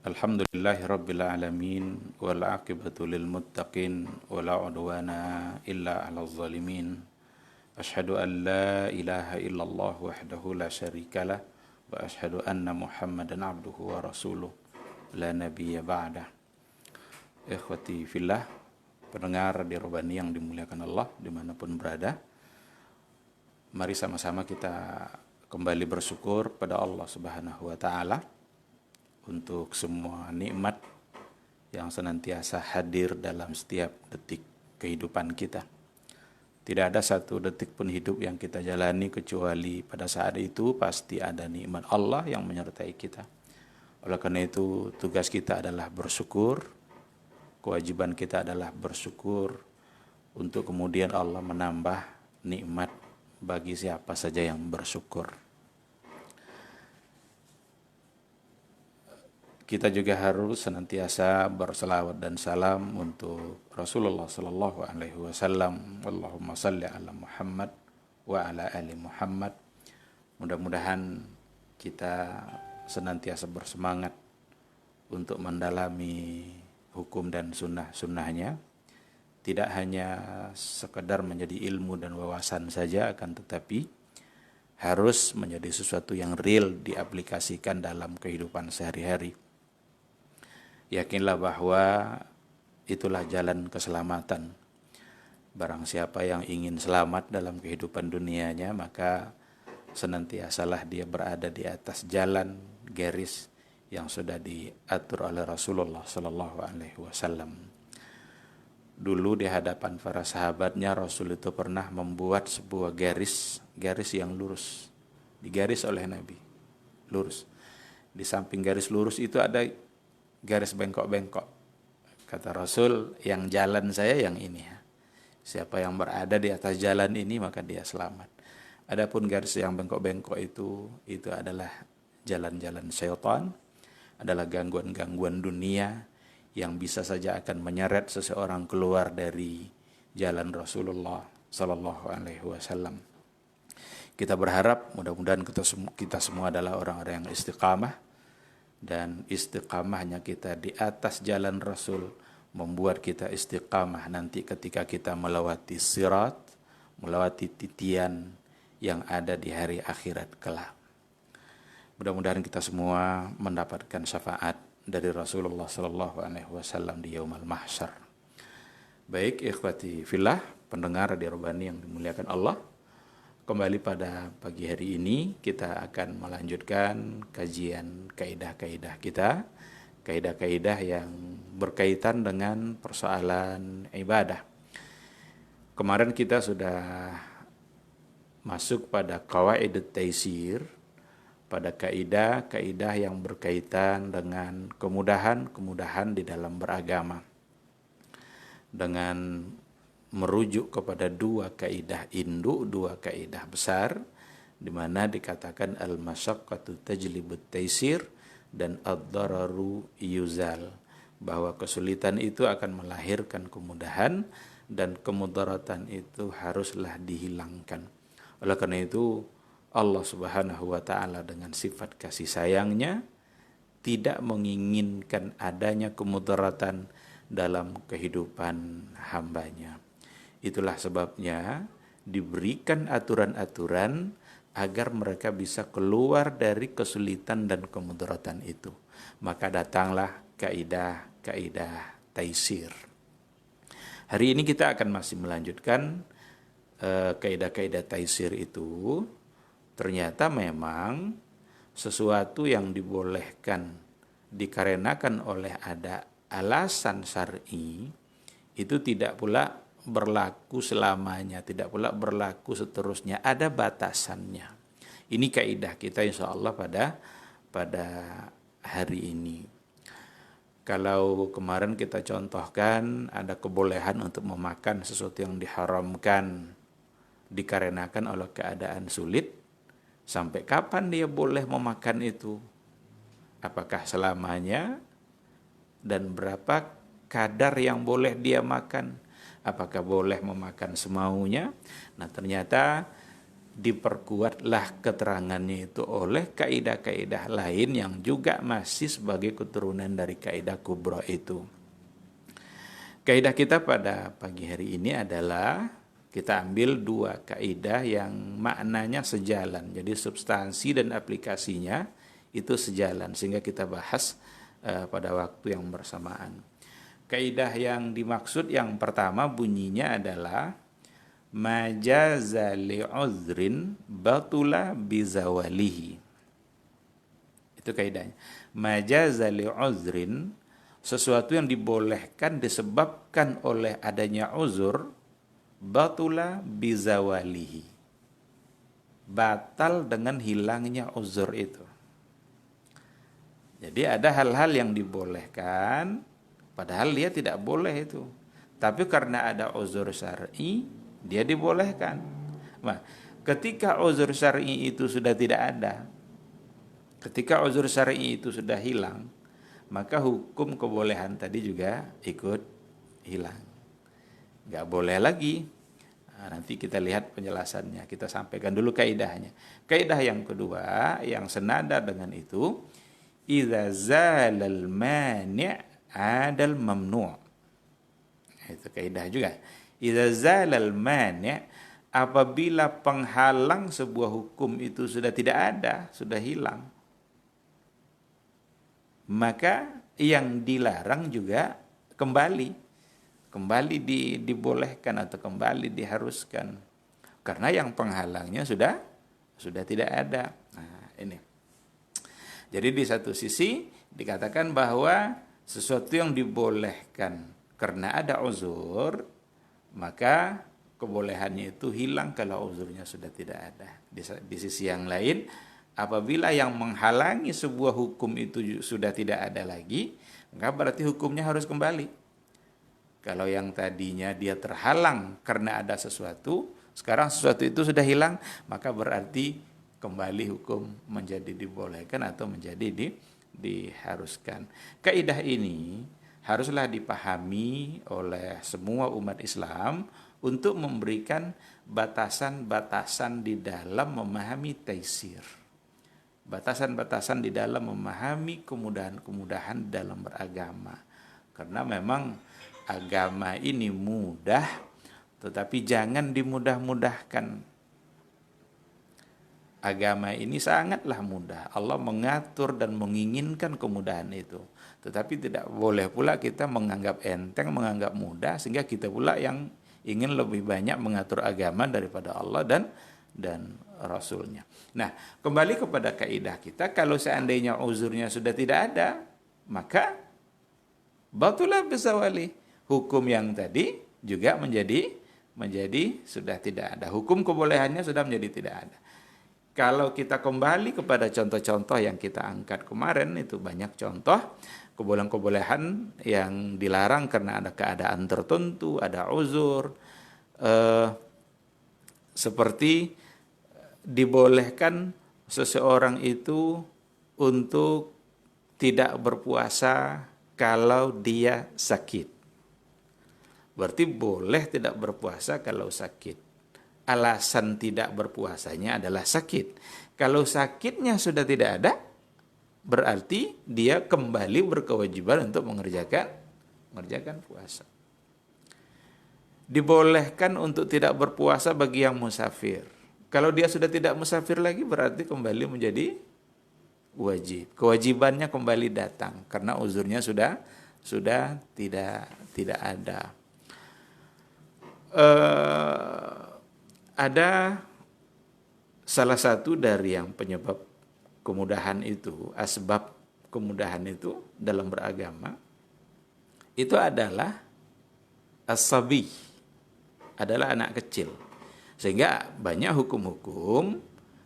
Alhamdulillahi Rabbil Alamin wal aqibatu lil muttaqin wala udwana illa 'alal zalimin. Asyhadu an la ilaha illallah wahdahu la syarikalah wa asyhadu anna Muhammadan abduhu wa rasuluh la nabiyya ba'dah. Ikhwati fillah, pendengar di Robani yang dimuliakan Allah dimanapun berada, mari sama-sama kita kembali bersyukur pada Allah Subhanahu wa Ta'ala untuk semua nikmat yang senantiasa hadir dalam setiap detik kehidupan kita. Tidak ada satu detik pun hidup yang kita jalani kecuali pada saat itu pasti ada nikmat Allah yang menyertai kita. Oleh karena itu tugas kita adalah bersyukur, kewajiban kita adalah bersyukur untuk kemudian Allah menambah nikmat bagi siapa saja yang bersyukur. Kita juga harus senantiasa berselawat dan salam untuk Rasulullah sallallahu alaihi wasallam. Allahumma salli ala Muhammad wa ala ali Muhammad. Mudah-mudahan kita senantiasa bersemangat untuk mendalami hukum dan sunnah-sunnahnya. Tidak hanya sekedar menjadi ilmu dan wawasan saja, akan tetapi harus menjadi sesuatu yang real diaplikasikan dalam kehidupan sehari-hari. Yakinlah bahwa itulah jalan keselamatan. Barang siapa yang ingin selamat dalam kehidupan dunianya, maka senantiasalah dia berada di atas jalan garis yang sudah diatur oleh Rasulullah sallallahu alaihi wasallam. Dulu di hadapan para sahabatnya, Rasul itu pernah membuat sebuah garis yang lurus. Digaris oleh Nabi, lurus. Di samping garis lurus itu ada garis bengkok-bengkok. Kata Rasul, yang jalan saya yang ini. Siapa yang berada di atas jalan ini maka dia selamat. Adapun garis yang bengkok-bengkok itu adalah jalan-jalan syaitan, adalah gangguan-gangguan dunia yang bisa saja akan menyeret seseorang keluar dari jalan Rasulullah sallallahu alaihi wasallam. Kita berharap mudah-mudahan kita semua adalah orang-orang yang istiqamah, dan istiqamahnya kita di atas jalan Rasul membuat kita istiqamah nanti ketika kita melewati sirat, melewati titian yang ada di hari akhirat kelak. Mudah-mudahan kita semua mendapatkan syafaat dari Rasulullah sallallahu alaihi wasallam di yaumul mahsyar. Baik, ikhwati fillah, pendengar di Robani yang dimuliakan Allah, kembali pada pagi hari ini kita akan melanjutkan kajian kaidah-kaidah kita, kaidah-kaidah yang berkaitan dengan persoalan ibadah. Kemarin kita sudah masuk pada qawaidut taisir, pada kaidah-kaidah yang berkaitan dengan kemudahan-kemudahan di dalam beragama, dengan merujuk kepada dua kaidah induk, dua kaidah besar, di mana dikatakan al-masyaqqatu tajlibut taisir dan ad-dararu yuzal, bahwa kesulitan itu akan melahirkan kemudahan dan kemudaratan itu haruslah dihilangkan. Oleh karena itu Allah Subhanahu wa Ta'ala dengan sifat kasih sayangnya tidak menginginkan adanya kemudaratan dalam kehidupan hambanya. Itulah sebabnya diberikan aturan-aturan agar mereka bisa keluar dari kesulitan dan kemudaratan itu. Maka datanglah kaidah-kaidah taisir. Hari ini kita akan masih melanjutkan kaidah-kaidah taisir itu. Ternyata memang sesuatu yang dibolehkan dikarenakan oleh ada alasan syar'i itu tidak pula berlaku selamanya, tidak pula berlaku seterusnya, ada batasannya. Ini kaidah kita insya Allah pada hari ini. Kalau kemarin kita contohkan ada kebolehan untuk memakan sesuatu yang diharamkan dikarenakan oleh keadaan sulit, sampai kapan dia boleh memakan itu? Apakah selamanya? Dan berapa kadar yang boleh dia makan? Apakah boleh memakan semaunya? Nah, ternyata diperkuatlah keterangannya itu oleh kaidah-kaidah lain yang juga masih sebagai keturunan dari kaidah kubra itu. Kaidah kita pada pagi hari ini adalah kita ambil dua kaidah yang maknanya sejalan. Jadi substansi dan aplikasinya itu sejalan sehingga kita bahas pada waktu yang bersamaan. Kaidah yang dimaksud yang pertama bunyinya adalah majaza li'udhrin batula bizawalihi. Itu kaidahnya. Majaza li'udhrin, sesuatu yang dibolehkan disebabkan oleh adanya uzur, batula bizawalihi, batal dengan hilangnya uzur itu. Jadi ada hal-hal yang dibolehkan padahal dia tidak boleh itu, tapi karena ada uzur syar'i dia dibolehkan. Nah, ketika uzur syar'i itu sudah tidak ada, ketika uzur syar'i itu sudah hilang, maka hukum kebolehan tadi juga ikut hilang. Nggak boleh lagi. Nah, nanti kita lihat penjelasannya. Kita sampaikan dulu kaidahnya. Kaidah yang kedua yang senada dengan itu, idza zalal mani' adal mamnu'. Itu kaidah juga. Idza zalal mani', apabila penghalang sebuah hukum itu sudah tidak ada, sudah hilang, maka yang dilarang juga kembali dibolehkan atau kembali diharuskan karena yang penghalangnya sudah tidak ada. Nah, ini. Jadi di satu sisi dikatakan bahwa sesuatu yang dibolehkan karena ada uzur, maka kebolehannya itu hilang kalau uzurnya sudah tidak ada. Di sisi yang lain, apabila yang menghalangi sebuah hukum itu sudah tidak ada lagi, maka berarti hukumnya harus kembali. Kalau yang tadinya dia terhalang karena ada sesuatu, sekarang sesuatu itu sudah hilang, maka berarti kembali hukum menjadi dibolehkan atau menjadi diharuskan. Kaidah ini haruslah dipahami oleh semua umat Islam untuk memberikan batasan-batasan di dalam memahami taisir. Batasan-batasan di dalam memahami kemudahan-kemudahan dalam beragama. Karena memang agama ini mudah, tetapi jangan dimudah-mudahkan. Agama ini sangatlah mudah. Allah mengatur dan menginginkan kemudahan itu. Tetapi tidak boleh pula kita menganggap enteng, menganggap mudah, sehingga kita pula yang ingin lebih banyak mengatur agama daripada Allah dan Rasulnya. Nah, kembali kepada kaidah kita, kalau seandainya uzurnya sudah tidak ada, maka batulah bisawali. Hukum yang tadi juga menjadi sudah tidak ada. Hukum kebolehannya sudah menjadi tidak ada. Kalau kita kembali kepada contoh-contoh yang kita angkat kemarin, itu banyak contoh kebolehan-kebolehan yang dilarang karena ada keadaan tertentu, ada uzur. Seperti dibolehkan seseorang itu untuk tidak berpuasa kalau dia sakit. Berarti boleh tidak berpuasa kalau sakit. Alasan tidak berpuasanya adalah sakit. Kalau sakitnya sudah tidak ada, berarti dia kembali berkewajiban untuk mengerjakan puasa. Dibolehkan untuk tidak berpuasa bagi yang musafir. Kalau dia sudah tidak musafir lagi, berarti kembali menjadi wajib. Kewajibannya kembali datang karena uzurnya sudah tidak ada. Ada salah satu dari yang penyebab kemudahan itu, asbab kemudahan itu dalam beragama, itu adalah as-sabi, adalah anak kecil. Sehingga banyak hukum-hukum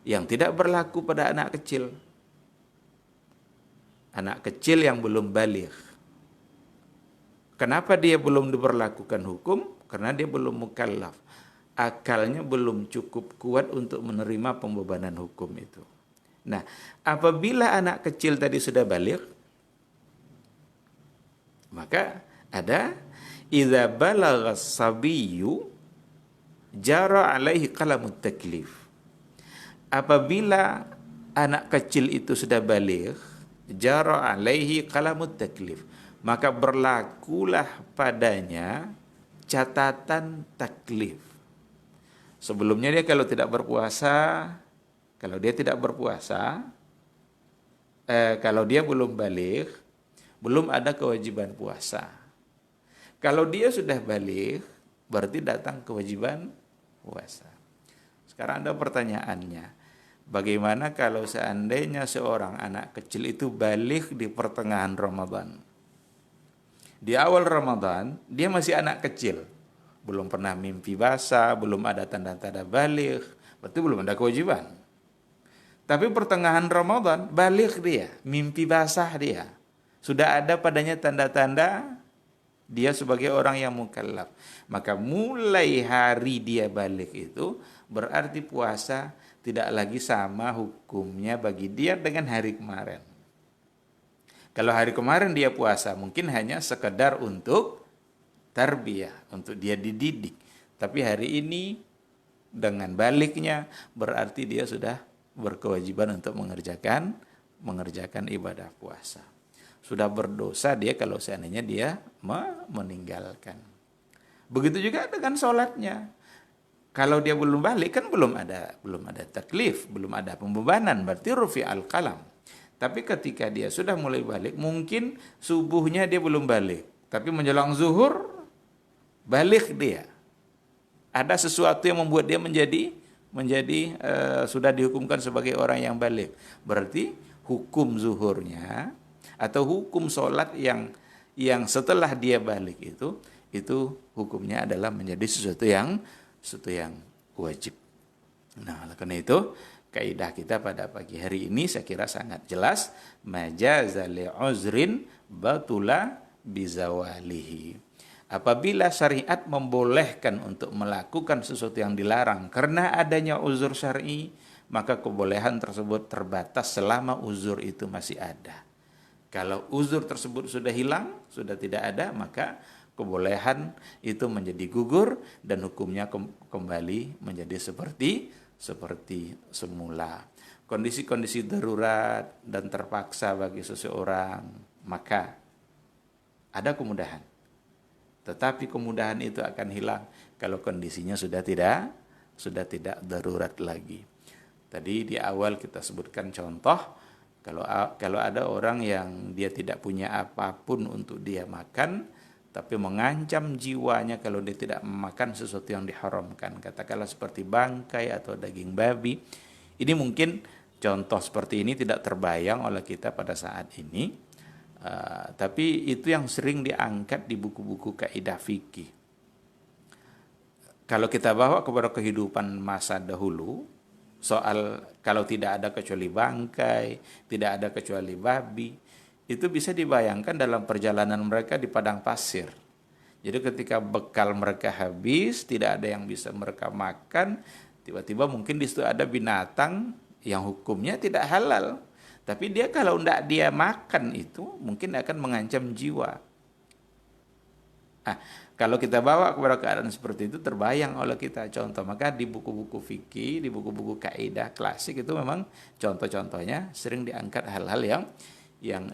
yang tidak berlaku pada anak kecil. Anak kecil yang belum baligh. Kenapa dia belum diberlakukan hukum? Karena dia belum mukallaf. Akalnya belum cukup kuat untuk menerima pembebanan hukum itu. Nah, apabila anak kecil tadi sudah baligh, maka ada idza balagha sabiyyu jara alaihi qalamut taklif. apabila anak kecil itu sudah baligh, jara alaihi qalamut taklif, maka berlakulah padanya catatan taklif. Sebelumnya dia kalau tidak berpuasa, kalau dia tidak berpuasa, kalau dia belum baligh, belum ada kewajiban puasa. Kalau dia sudah baligh, berarti datang kewajiban puasa. Sekarang ada pertanyaannya, bagaimana kalau seandainya seorang anak kecil itu baligh di pertengahan Ramadan? Di awal Ramadan, dia masih anak kecil, belum pernah mimpi basah, belum ada tanda-tanda baligh, berarti belum ada kewajiban. Tapi pertengahan Ramadan, baligh dia, mimpi basah dia. Sudah ada padanya tanda-tanda dia sebagai orang yang mukallaf. Maka mulai hari dia baligh itu, berarti puasa tidak lagi sama hukumnya bagi dia dengan hari kemarin. Kalau hari kemarin dia puasa, mungkin hanya sekedar untuk tarbiyah, untuk dia dididik. Tapi hari ini dengan balighnya berarti dia sudah berkewajiban untuk mengerjakan ibadah puasa. Sudah berdosa dia kalau seandainya dia meninggalkan. Begitu juga dengan sholatnya. Kalau dia belum balik kan belum ada taklif, belum ada pembebanan, berarti rufi al-qalam. Tapi ketika dia sudah mulai balik, mungkin subuhnya dia belum balik, tapi menjelang zuhur balik dia. Ada sesuatu yang membuat dia menjadi sudah dihukumkan sebagai orang yang balik. Berarti hukum zuhurnya atau hukum sholat yang setelah dia balik itu hukumnya adalah menjadi sesuatu yang wajib. Nah, oleh karena itu kaidah kita pada pagi hari ini saya kira sangat jelas, majaza li uzrin batula bizawalihi. Apabila syariat membolehkan untuk melakukan sesuatu yang dilarang karena adanya uzur syar'i, maka kebolehan tersebut terbatas selama uzur itu masih ada. Kalau uzur tersebut sudah hilang, sudah tidak ada, maka kebolehan itu menjadi gugur dan hukumnya kembali menjadi seperti semula. Kondisi-kondisi darurat dan terpaksa bagi seseorang, maka ada kemudahan. Tetapi kemudahan itu akan hilang kalau kondisinya sudah tidak darurat lagi. Tadi di awal kita sebutkan contoh, kalau ada orang yang dia tidak punya apapun untuk dia makan, tapi mengancam jiwanya kalau dia tidak memakan sesuatu yang diharamkan, katakanlah seperti bangkai atau daging babi. Ini mungkin contoh seperti ini tidak terbayang oleh kita pada saat ini. Tapi itu yang sering diangkat di buku-buku kaidah fikih. Kalau kita bawa kepada kehidupan masa dahulu, soal kalau tidak ada kecuali bangkai, tidak ada kecuali babi, itu bisa dibayangkan dalam perjalanan mereka di padang pasir. Jadi ketika bekal mereka habis, tidak ada yang bisa mereka makan, tiba-tiba mungkin di situ ada binatang yang hukumnya tidak halal. Tapi dia kalau tidak dia makan itu mungkin akan mengancam jiwa. Kalau kita bawa kepada keadaan seperti itu terbayang oleh kita contoh. Maka di buku-buku fikih, di buku-buku kaidah klasik itu memang contoh-contohnya sering diangkat hal-hal yang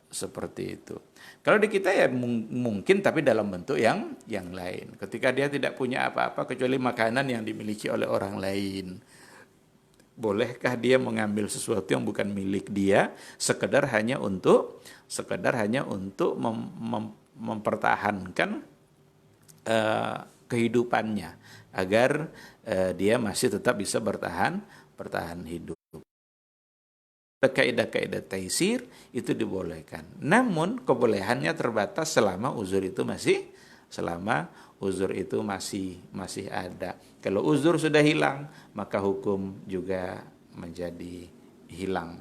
seperti itu. Kalau di kita ya mungkin tapi dalam bentuk yang lain. Ketika dia tidak punya apa-apa kecuali makanan yang dimiliki oleh orang lain. Bolehkah dia mengambil sesuatu yang bukan milik dia sekedar hanya untuk mempertahankan kehidupannya agar dia masih tetap bisa bertahan hidup. Kaidah-kaidah taisir itu dibolehkan. Namun kebolehannya terbatas selama uzur itu masih ada. Kalau uzur sudah hilang, maka hukum juga menjadi hilang.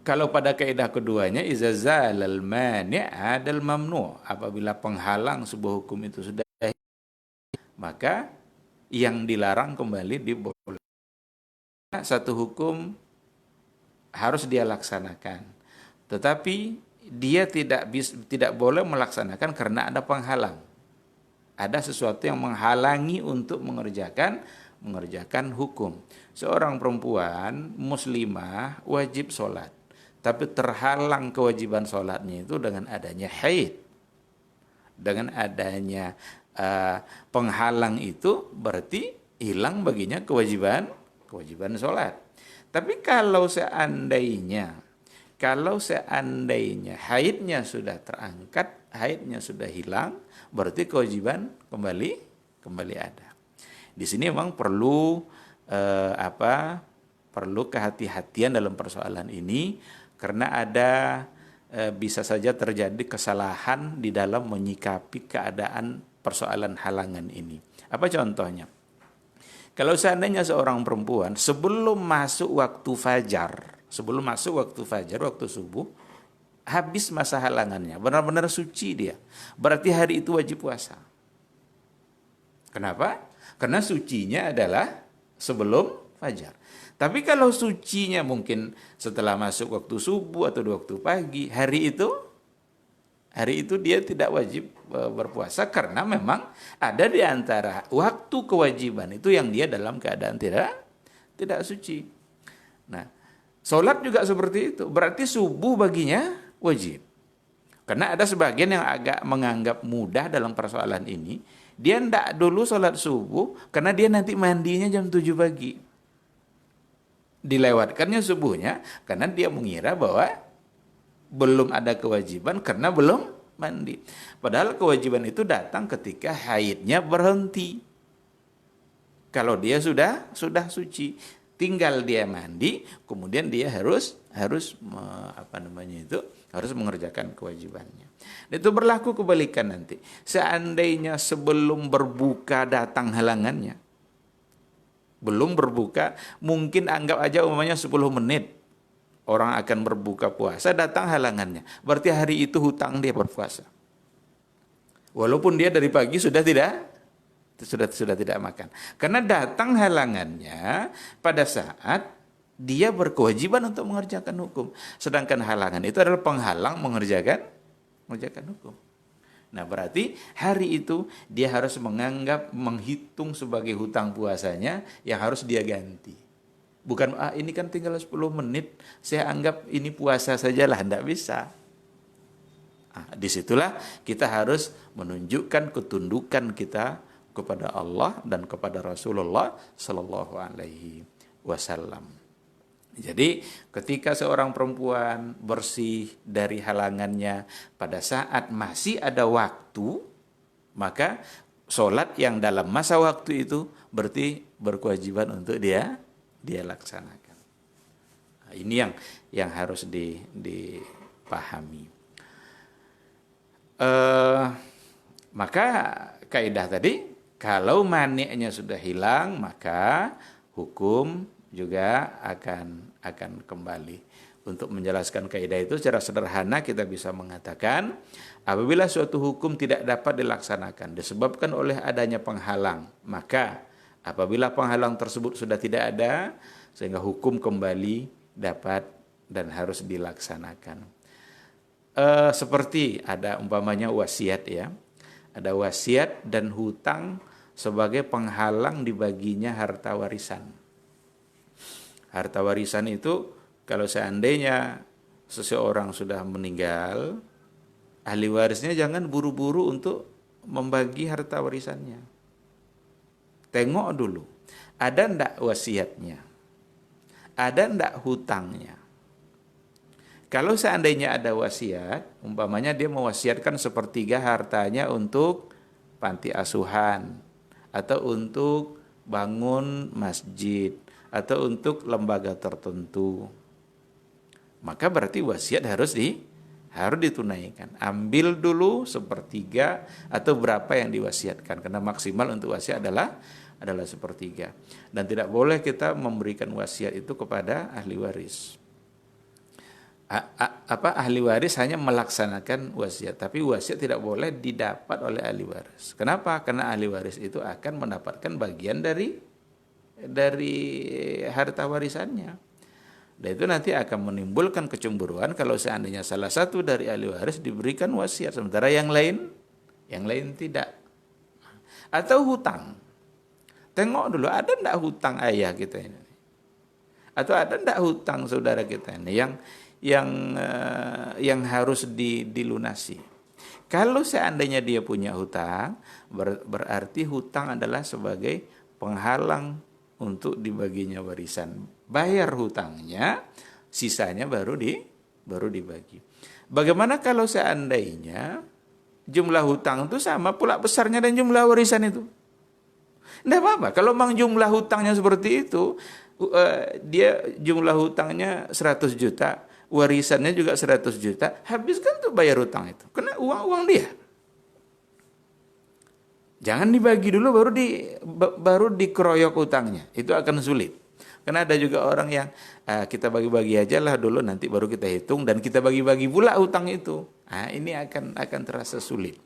Kalau pada kaidah keduanya, iza zalal mani' adal mamnu'. Apabila penghalang sebuah hukum itu sudah hilang, maka yang dilarang kembali dibolehkan. Satu hukum harus dia laksanakan, tetapi dia tidak boleh melaksanakan karena ada penghalang. Ada sesuatu yang menghalangi untuk mengerjakan mengerjakan hukum. Seorang perempuan muslimah wajib sholat, tapi terhalang kewajiban sholatnya itu dengan adanya haid. Dengan adanya penghalang itu berarti hilang baginya kewajiban sholat. Tapi kalau seandainya haidnya sudah terangkat, haidnya sudah hilang, berarti kewajiban kembali ada. Di sini memang perlu perlu kehati-hatian dalam persoalan ini, karena ada bisa saja terjadi kesalahan di dalam menyikapi keadaan persoalan halangan ini. Apa contohnya? Kalau seandainya seorang perempuan sebelum masuk waktu fajar, waktu subuh, habis masa halangannya, benar-benar suci dia, berarti hari itu wajib puasa. Kenapa? Karena sucinya adalah sebelum fajar. Tapi kalau sucinya mungkin setelah masuk waktu subuh atau waktu pagi, hari itu dia tidak wajib berpuasa, karena memang ada di antara waktu kewajiban itu yang dia dalam keadaan tidak suci. Nah, sholat juga seperti itu, berarti subuh baginya wajib. Karena ada sebagian yang agak menganggap mudah dalam persoalan ini, dia tidak dulu sholat subuh karena dia nanti mandinya jam 7 pagi. Dilewatkannya subuhnya karena dia mengira bahwa belum ada kewajiban karena belum mandi. Padahal kewajiban itu datang ketika haidnya berhenti. Kalau dia sudah suci, tinggal dia mandi, kemudian dia harus mengerjakan kewajibannya. Itu berlaku kebalikan nanti. Seandainya sebelum berbuka datang halangannya, belum berbuka, mungkin anggap aja umumnya 10 menit orang akan berbuka puasa, datang halangannya, berarti hari itu hutang dia berpuasa. Walaupun dia dari pagi sudah tidak makan. Karena datang halangannya pada saat dia berkewajiban untuk mengerjakan hukum. Sedangkan halangan itu adalah penghalang mengerjakan hukum. Nah, berarti hari itu dia harus menghitung sebagai hutang puasanya yang harus dia ganti. Bukan, ini kan tinggal 10 menit, saya anggap ini puasa sajalah, tidak bisa. Disitulah kita harus menunjukkan ketundukan kita kepada Allah dan kepada Rasulullah Sallallahu Alaihi Wasallam. Jadi ketika seorang perempuan bersih dari halangannya pada saat masih ada waktu, maka sholat yang dalam masa waktu itu berarti berkewajiban untuk dia laksanakan. Nah, ini yang harus dipahami. Maka kaidah tadi, kalau maniknya sudah hilang, maka hukum juga akan kembali. Untuk menjelaskan kaidah itu secara sederhana kita bisa mengatakan, apabila suatu hukum tidak dapat dilaksanakan disebabkan oleh adanya penghalang, maka apabila penghalang tersebut sudah tidak ada, sehingga hukum kembali dapat dan harus dilaksanakan. Seperti ada umpamanya wasiat ya, ada wasiat dan hutang sebagai penghalang dibaginya harta warisan. Harta warisan itu kalau seandainya seseorang sudah meninggal, ahli warisnya jangan buru-buru untuk membagi harta warisannya. Tengok dulu, ada ndak wasiatnya? Ada ndak hutangnya? Kalau seandainya ada wasiat, umpamanya dia mewasiatkan 1/3 hartanya untuk panti asuhan, atau untuk bangun masjid, atau untuk lembaga tertentu, maka berarti wasiat harus ditunaikan. Ambil dulu 1/3 atau berapa yang diwasiatkan, karena maksimal untuk wasiat adalah 1/3, dan tidak boleh kita memberikan wasiat itu kepada ahli waris. Ahli waris hanya melaksanakan wasiat, tapi wasiat tidak boleh didapat oleh ahli waris. Kenapa? Karena ahli waris itu akan mendapatkan bagian dari harta warisannya. Dan itu nanti akan menimbulkan kecemburuan kalau seandainya salah satu dari ahli waris diberikan wasiat sementara yang lain tidak. Atau hutang. Tengok dulu, ada enggak hutang ayah kita ini? Atau ada enggak hutang saudara kita ini yang harus dilunasi? Kalau seandainya dia punya hutang, berarti hutang adalah sebagai penghalang untuk dibaginya warisan. Bayar hutangnya, sisanya baru dibagi. Bagaimana kalau seandainya jumlah hutang itu sama pula besarnya dan jumlah warisan itu? Tidak apa-apa. Kalau memang jumlah hutangnya seperti itu, dia jumlah hutangnya 100 juta, warisannya juga 100 juta, habiskan tuh bayar hutang itu. Kena uang dia. Jangan dibagi dulu baru dikeroyok hutangnya. Itu akan sulit. Karena ada juga orang yang kita bagi-bagi aja lah dulu, nanti baru kita hitung dan kita bagi-bagi pula hutang itu. Nah, ini akan terasa sulit.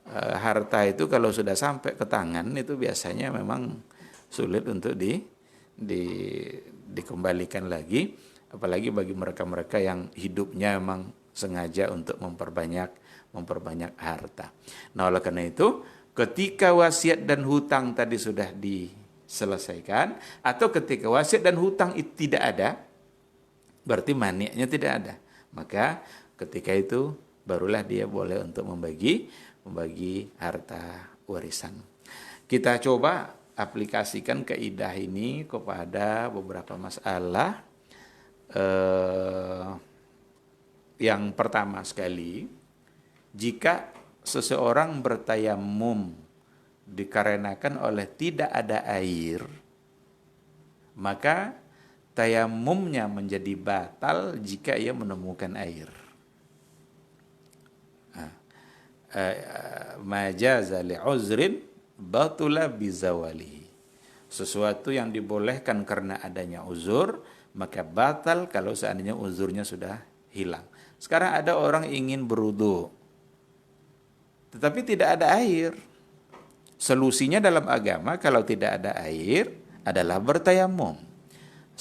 Harta itu kalau sudah sampai ke tangan itu biasanya memang sulit untuk dikembalikan lagi, apalagi bagi mereka-mereka yang hidupnya memang sengaja untuk memperbanyak harta. Nah, oleh karena itu, ketika wasiat dan hutang tadi sudah diselesaikan, atau ketika wasiat dan hutang itu tidak ada, berarti maniaknya tidak ada. Maka ketika itu barulah dia boleh untuk membagi harta warisan. Kita coba aplikasikan kaidah ini kepada beberapa masalah. Yang pertama sekali, jika seseorang bertayamum dikarenakan oleh tidak ada air, maka tayamumnya menjadi batal jika ia menemukan air. Majaza li'uzrin batula bizawalihi. Sesuatu yang dibolehkan karena adanya uzur, maka batal kalau seandainya uzurnya sudah hilang. Sekarang ada orang ingin berwudu, tetapi tidak ada air. Solusinya dalam agama kalau tidak ada air adalah bertayamum.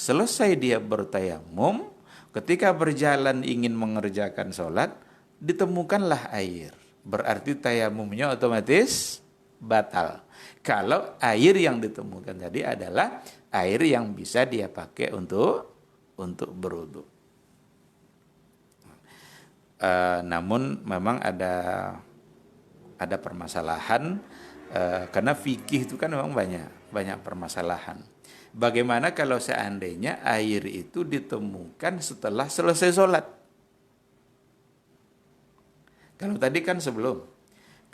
Selesai dia bertayamum, ketika berjalan ingin mengerjakan sholat, ditemukanlah air. Berarti tayamumnya otomatis batal. Kalau air yang ditemukan tadi adalah air yang bisa dia pakai untuk berwudu. Namun memang ada permasalahan, karena fikih itu kan memang banyak permasalahan. Bagaimana kalau seandainya air itu ditemukan setelah selesai sholat? Kalau tadi kan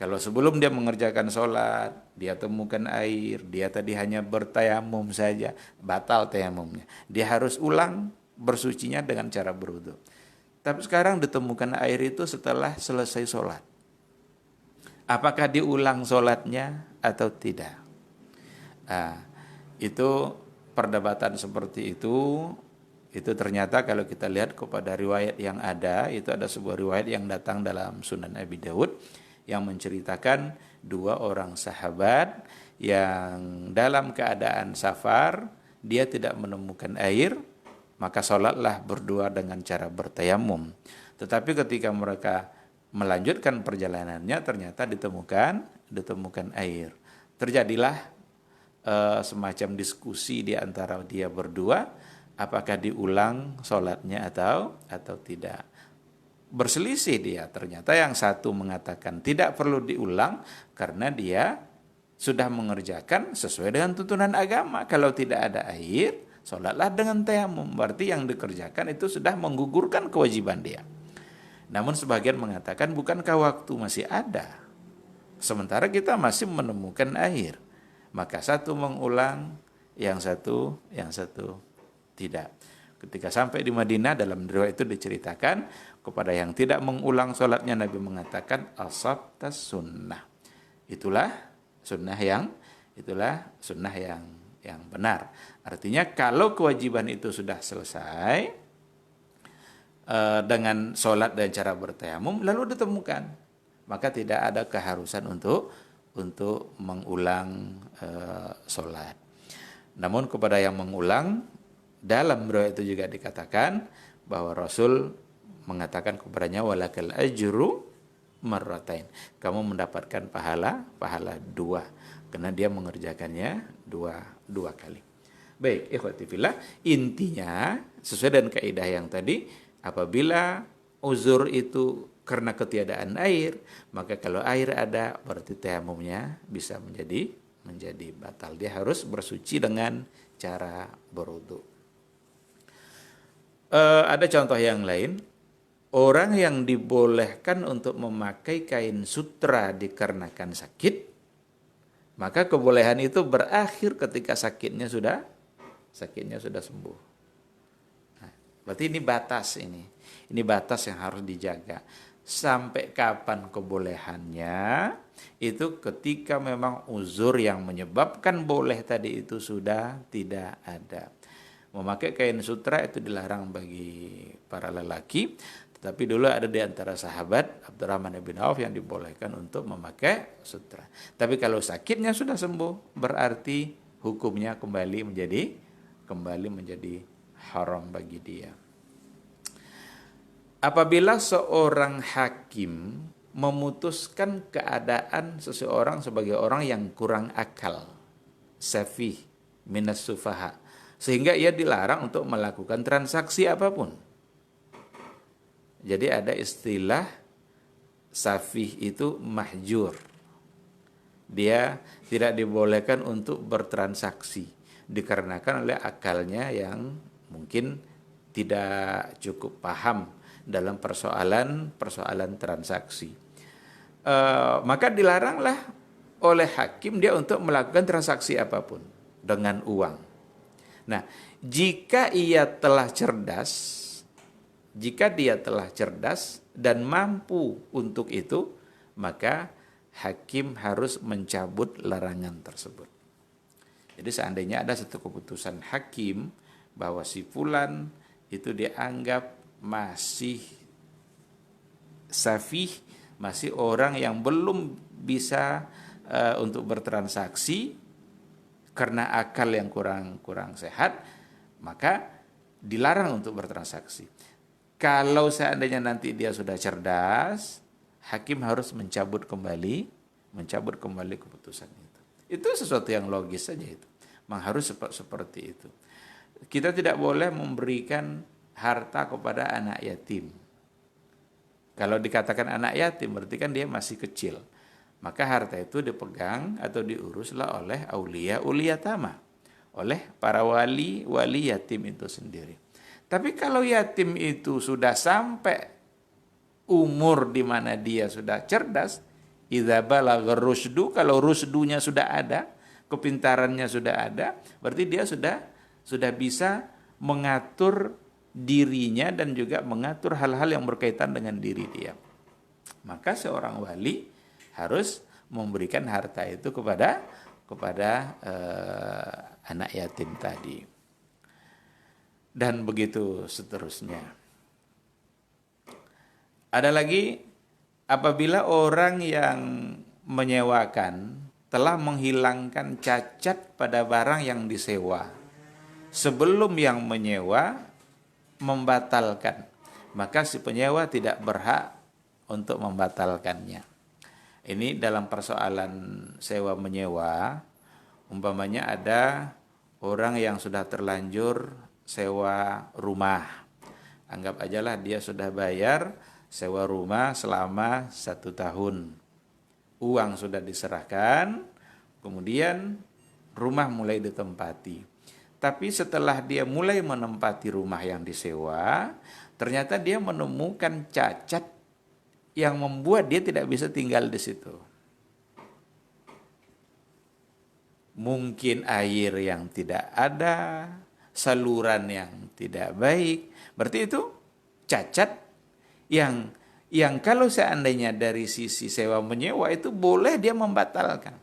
kalau sebelum dia mengerjakan sholat, dia temukan air, dia tadi hanya bertayamum saja, batal tayamumnya. Dia harus ulang bersucinya dengan cara berwudu. Tapi sekarang ditemukan air itu setelah selesai sholat. Apakah diulang sholatnya atau tidak? Itu perdebatan seperti itu ternyata kalau kita lihat kepada riwayat yang ada, itu ada sebuah riwayat yang datang dalam Sunan Abi Dawud yang menceritakan dua orang sahabat yang dalam keadaan safar, dia tidak menemukan air, maka sholatlah berdua dengan cara bertayamum. Tetapi ketika mereka melanjutkan perjalanannya, ternyata ditemukan air. Terjadilah semacam diskusi di antara dia berdua, apakah diulang sholatnya atau tidak. Berselisih dia. Ternyata yang satu mengatakan tidak perlu diulang karena dia sudah mengerjakan sesuai dengan tuntunan agama. Kalau tidak ada air, sholatlah dengan tayamum. Berarti yang dikerjakan itu sudah menggugurkan kewajiban dia. Namun sebagian mengatakan bukankah waktu masih ada, sementara kita masih menemukan air. Maka satu mengulang, yang satu tidak. Ketika sampai di Madinah, dalam riwayat itu diceritakan kepada yang tidak mengulang sholatnya, Nabi mengatakan asabtas sunnah. Itulah sunnah yang benar. Artinya kalau kewajiban itu sudah selesai dengan sholat dan cara bertayamum lalu ditemukan, maka tidak ada keharusan untuk mengulang sholat. Namun kepada yang mengulang, dalam riwayat itu juga dikatakan bahwa Rasul mengatakan kepadanya walakal ajru marratain. Kamu mendapatkan pahala dua. karena dia mengerjakannya dua kali. Baik, ikhwati fillah, intinya sesuai dengan kaidah yang tadi, apabila uzur itu karena ketiadaan air, maka kalau air ada berarti tayamumnya bisa menjadi batal. Dia harus bersuci dengan cara berwudu. Ada contoh yang lain, orang yang dibolehkan untuk memakai kain sutra dikarenakan sakit, maka kebolehan itu berakhir ketika sakitnya sudah sembuh. Nah, berarti ini batas ini. Ini batas yang harus dijaga. Sampai kapan kebolehannya? Itu ketika memang uzur yang menyebabkan boleh tadi itu sudah tidak ada. Memakai kain sutra itu dilarang bagi para lelaki. Tetapi dulu ada di antara sahabat Abdurrahman bin Auf yang dibolehkan untuk memakai sutra. Tapi kalau sakitnya sudah sembuh, berarti hukumnya kembali menjadi haram bagi dia. Apabila seorang hakim memutuskan keadaan seseorang sebagai orang yang kurang akal, safih, minas sufaha, sehingga ia dilarang untuk melakukan transaksi apapun. Jadi ada istilah safih itu mahjur. Dia tidak dibolehkan untuk bertransaksi dikarenakan oleh akalnya yang mungkin tidak cukup paham dalam persoalan transaksi. Maka dilaranglah oleh hakim dia untuk melakukan transaksi apapun dengan uang. Nah, jika dia telah cerdas dan mampu untuk itu, maka hakim harus mencabut larangan tersebut. Jadi seandainya ada satu keputusan hakim bahwa si fulan itu dianggap masih safih, masih orang yang belum bisa untuk bertransaksi karena akal yang kurang sehat, maka dilarang untuk bertransaksi. Kalau seandainya nanti dia sudah cerdas, hakim harus mencabut kembali keputusan itu. Itu sesuatu yang logis saja itu. Memang harus seperti itu. Kita tidak boleh memberikan harta kepada anak yatim. Kalau dikatakan anak yatim berarti kan dia masih kecil. Maka harta itu dipegang atau diuruslah oleh aulia tama, oleh para wali yatim itu sendiri. Tapi kalau yatim itu sudah sampai umur di mana dia sudah cerdas, idza balagha rusdu, kalau rusdunya sudah ada, kepintarannya sudah ada, berarti dia sudah bisa mengatur dirinya dan juga mengatur hal-hal yang berkaitan dengan diri dia. Maka seorang wali harus memberikan harta itu kepada anak yatim tadi. Dan begitu seterusnya. Ada lagi, apabila orang yang menyewakan telah menghilangkan cacat pada barang yang disewa sebelum yang menyewa membatalkan, maka si penyewa tidak berhak untuk membatalkannya. Ini dalam persoalan sewa menyewa, umpamanya ada orang yang sudah terlanjur sewa rumah. Anggap ajalah dia sudah bayar sewa rumah selama 1 tahun. Uang sudah diserahkan, kemudian rumah mulai ditempati. Tapi setelah dia mulai menempati rumah yang disewa, ternyata dia menemukan cacat yang membuat dia tidak bisa tinggal di situ. Mungkin air yang tidak ada, saluran yang tidak baik. Berarti itu cacat yang kalau seandainya dari sisi sewa menyewa itu boleh dia membatalkan.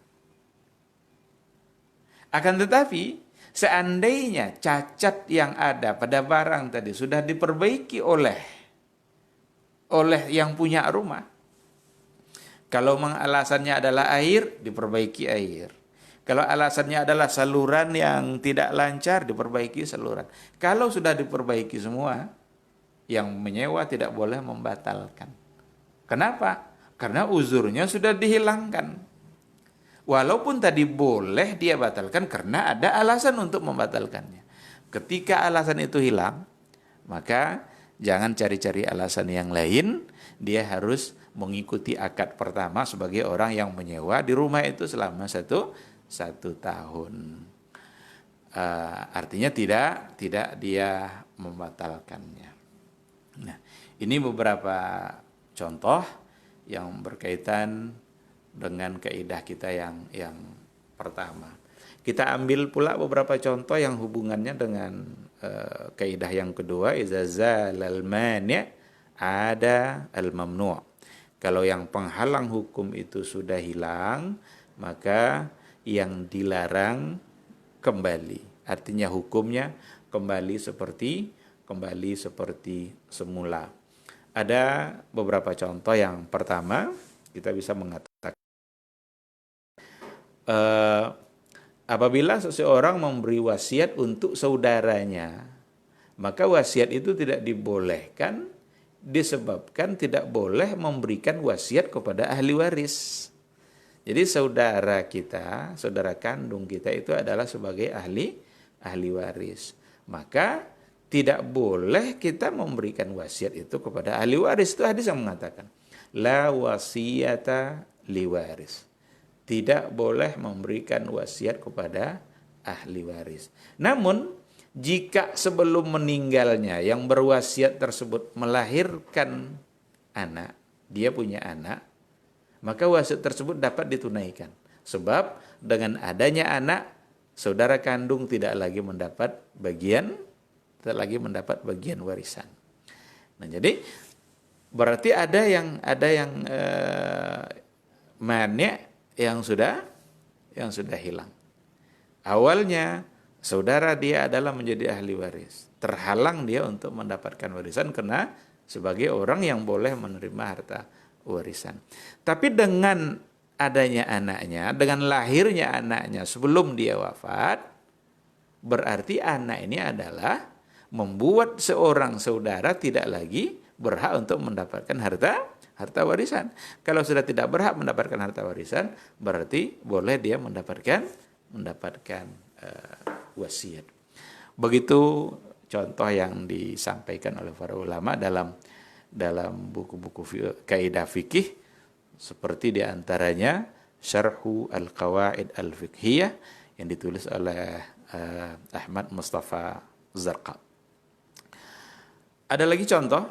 Akan tetapi seandainya cacat yang ada pada barang tadi sudah diperbaiki oleh yang punya rumah. Kalau memang alasannya adalah air, diperbaiki air. Kalau alasannya adalah saluran yang tidak lancar, diperbaiki saluran. Kalau sudah diperbaiki semua, yang menyewa tidak boleh membatalkan. Kenapa? Karena uzurnya sudah dihilangkan. Walaupun tadi boleh dia batalkan karena ada alasan untuk membatalkannya. Ketika alasan itu hilang, maka jangan cari-cari alasan yang lain, dia harus mengikuti akad pertama sebagai orang yang menyewa di rumah itu selama satu tahun. Artinya tidak dia membatalkannya. Nah, ini beberapa contoh yang berkaitan dengan kaidah kita yang pertama. Kita ambil pula beberapa contoh yang hubungannya dengan kaidah yang kedua, iza zalal mani' ada al mamnu'. Kalau yang penghalang hukum itu sudah hilang, maka yang dilarang kembali. Artinya hukumnya kembali seperti semula. Ada beberapa contoh. Yang pertama, kita bisa mengatakan apabila seseorang memberi wasiat untuk saudaranya, maka wasiat itu tidak dibolehkan disebabkan tidak boleh memberikan wasiat kepada ahli waris. Jadi saudara kita, saudara kandung kita itu adalah sebagai ahli waris. Maka tidak boleh kita memberikan wasiat itu kepada ahli waris. Itu hadis yang mengatakan, la wasiyata li waris. Tidak boleh memberikan wasiat kepada ahli waris. Namun jika sebelum meninggalnya yang berwasiat tersebut melahirkan anak, dia punya anak, maka wasiat tersebut dapat ditunaikan. Sebab dengan adanya anak, saudara kandung tidak lagi mendapat bagian warisan. Nah, jadi berarti ada yang mani' yang sudah hilang. Awalnya saudara dia adalah menjadi ahli waris. Terhalang dia untuk mendapatkan warisan karena sebagai orang yang boleh menerima harta warisan. Tapi dengan adanya anaknya, dengan lahirnya anaknya sebelum dia wafat, berarti anak ini adalah membuat seorang saudara tidak lagi berhak untuk mendapatkan harta warisan. Kalau sudah tidak berhak mendapatkan harta warisan, berarti boleh dia mendapatkan wasiat. Begitu contoh yang disampaikan oleh para ulama dalam buku-buku kaidah fikih, seperti diantaranya Syarhu Al-Qawaid Al-Fiqhiyah yang ditulis oleh Ahmad Mustafa Zarqa. Ada lagi contoh,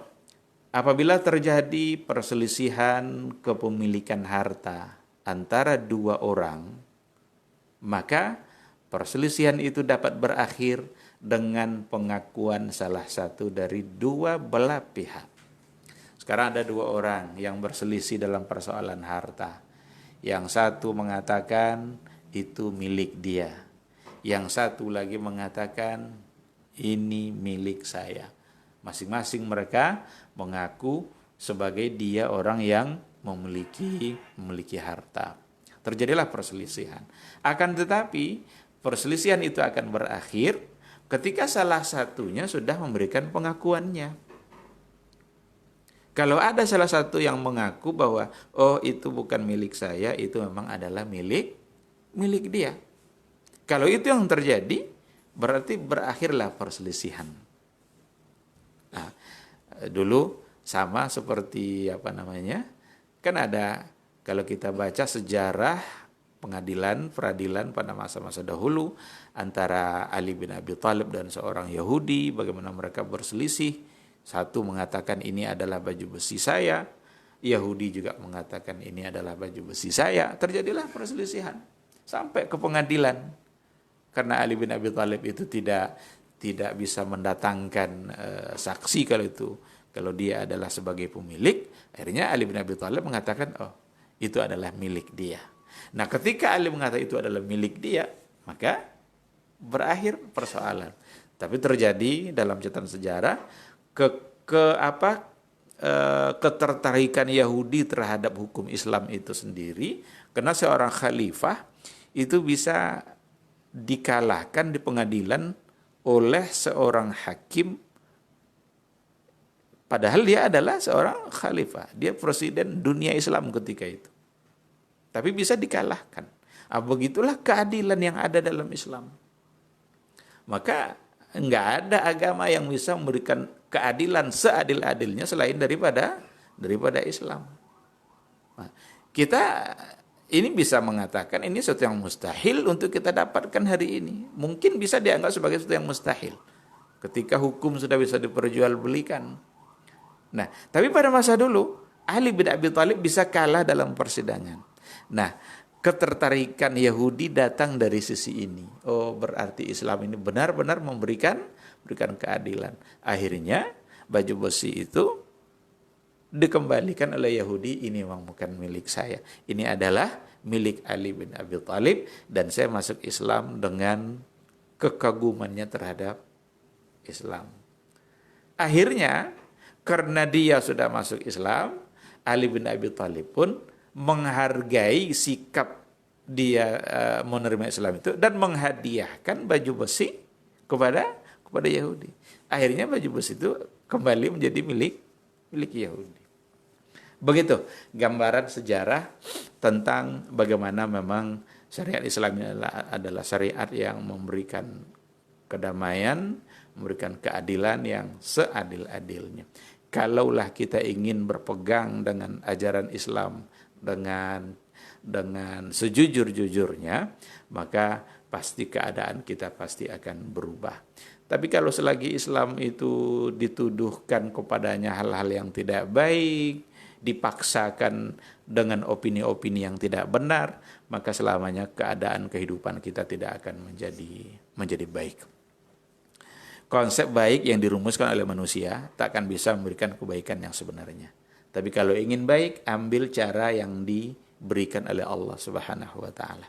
apabila terjadi perselisihan kepemilikan harta antara dua orang, maka perselisihan itu dapat berakhir dengan pengakuan salah satu dari dua belah pihak. Sekarang ada dua orang yang berselisih dalam persoalan harta. Yang satu mengatakan itu milik dia. Yang satu lagi mengatakan ini milik saya. Masing-masing mereka mengaku sebagai dia orang yang memiliki harta. Terjadilah perselisihan. Akan tetapi perselisihan itu akan berakhir ketika salah satunya sudah memberikan pengakuannya. Kalau ada salah satu yang mengaku bahwa itu bukan milik saya, itu memang adalah milik dia. Kalau itu yang terjadi, berarti berakhirlah perselisihan. Nah, dulu sama seperti kan ada, kalau kita baca sejarah peradilan pada masa-masa dahulu antara Ali bin Abi Thalib dan seorang Yahudi, bagaimana mereka berselisih. Satu mengatakan ini adalah baju besi saya, Yahudi juga mengatakan ini adalah baju besi saya. Terjadilah perselisihan sampai ke pengadilan karena Ali bin Abi Thalib itu tidak bisa mendatangkan saksi kalau dia adalah sebagai pemilik. Akhirnya Ali bin Abi Thalib mengatakan itu adalah milik dia. Nah, ketika Ali mengatakan itu adalah milik dia, maka berakhir persoalan. Tapi terjadi dalam catatan sejarah ketertarikan Yahudi terhadap hukum Islam itu sendiri, karena seorang khalifah itu bisa dikalahkan di pengadilan oleh seorang hakim, padahal dia adalah seorang khalifah, dia presiden dunia Islam ketika itu, tapi bisa dikalahkan. Begitulah keadilan yang ada dalam Islam. Maka nggak ada agama yang bisa memberikan keadilan seadil-adilnya selain daripada Islam. Nah, kita ini bisa mengatakan ini sesuatu yang mustahil untuk kita dapatkan hari ini. Mungkin bisa dianggap sebagai sesuatu yang mustahil ketika hukum sudah bisa diperjualbelikan. Nah, tapi pada masa dulu Ali bin Abi Thalib bisa kalah dalam persidangan. Nah, ketertarikan Yahudi datang dari sisi ini. Oh, berarti Islam ini benar-benar memberikan keadilan. Akhirnya baju besi itu dikembalikan oleh Yahudi, ini memang bukan milik saya. Ini adalah milik Ali bin Abi Thalib dan saya masuk Islam dengan kekagumannya terhadap Islam. Akhirnya karena dia sudah masuk Islam, Ali bin Abi Thalib pun menghargai sikap dia menerima Islam itu dan menghadiahkan baju besi kepada Yahudi. Akhirnya baju besi itu kembali menjadi milik Yahudi. Begitu gambaran sejarah tentang bagaimana memang syariat Islam adalah syariat yang memberikan kedamaian, memberikan keadilan yang seadil-adilnya. Kalaulah kita ingin berpegang dengan ajaran Islam dengan sejujur-jujurnya, maka pasti keadaan kita pasti akan berubah. Tapi kalau selagi Islam itu dituduhkan kepadanya hal-hal yang tidak baik, dipaksakan dengan opini-opini yang tidak benar, maka selamanya keadaan kehidupan kita tidak akan menjadi baik. Konsep baik yang dirumuskan oleh manusia tak akan bisa memberikan kebaikan yang sebenarnya. Tapi kalau ingin baik, ambil cara yang diberikan oleh Allah Subhanahu wa taala.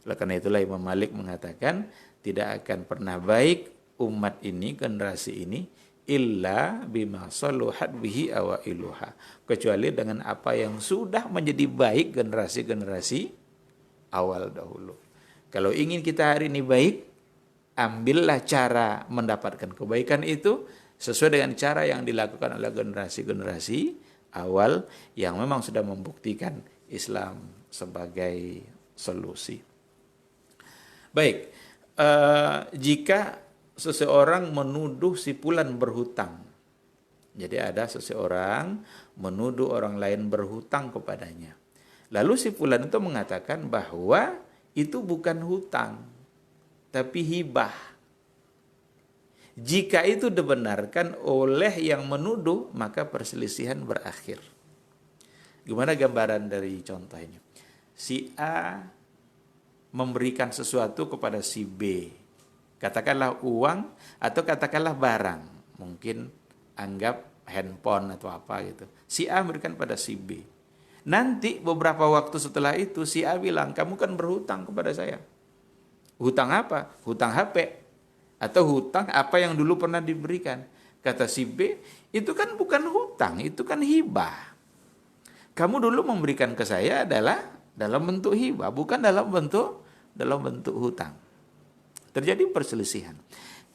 Oleh karena itulah Imam Malik mengatakan, tidak akan pernah baik umat ini, generasi ini, illa bima saluhat bihi awailuha, kecuali dengan apa yang sudah menjadi baik generasi-generasi awal dahulu. Kalau ingin kita hari ini baik, ambillah cara mendapatkan kebaikan itu sesuai dengan cara yang dilakukan oleh generasi-generasi awal yang memang sudah membuktikan Islam sebagai solusi. Baik, jika seseorang menuduh si fulan berhutang. Jadi ada seseorang menuduh orang lain berhutang kepadanya. Lalu si fulan itu mengatakan bahwa itu bukan hutang, tapi hibah. Jika itu dibenarkan oleh yang menuduh, maka perselisihan berakhir. Gimana gambaran dari contoh ini? Si A memberikan sesuatu kepada si B. Katakanlah uang atau katakanlah barang, mungkin anggap handphone atau apa gitu. Si A memberikan pada si B. Nanti beberapa waktu setelah itu si A bilang, kamu kan berhutang kepada saya. Hutang apa? Hutang HP atau hutang apa yang dulu pernah diberikan. Kata si B, itu kan bukan hutang, itu kan hibah. Kamu dulu memberikan ke saya adalah dalam bentuk hibah, bukan dalam bentuk hutang. Terjadi perselisihan.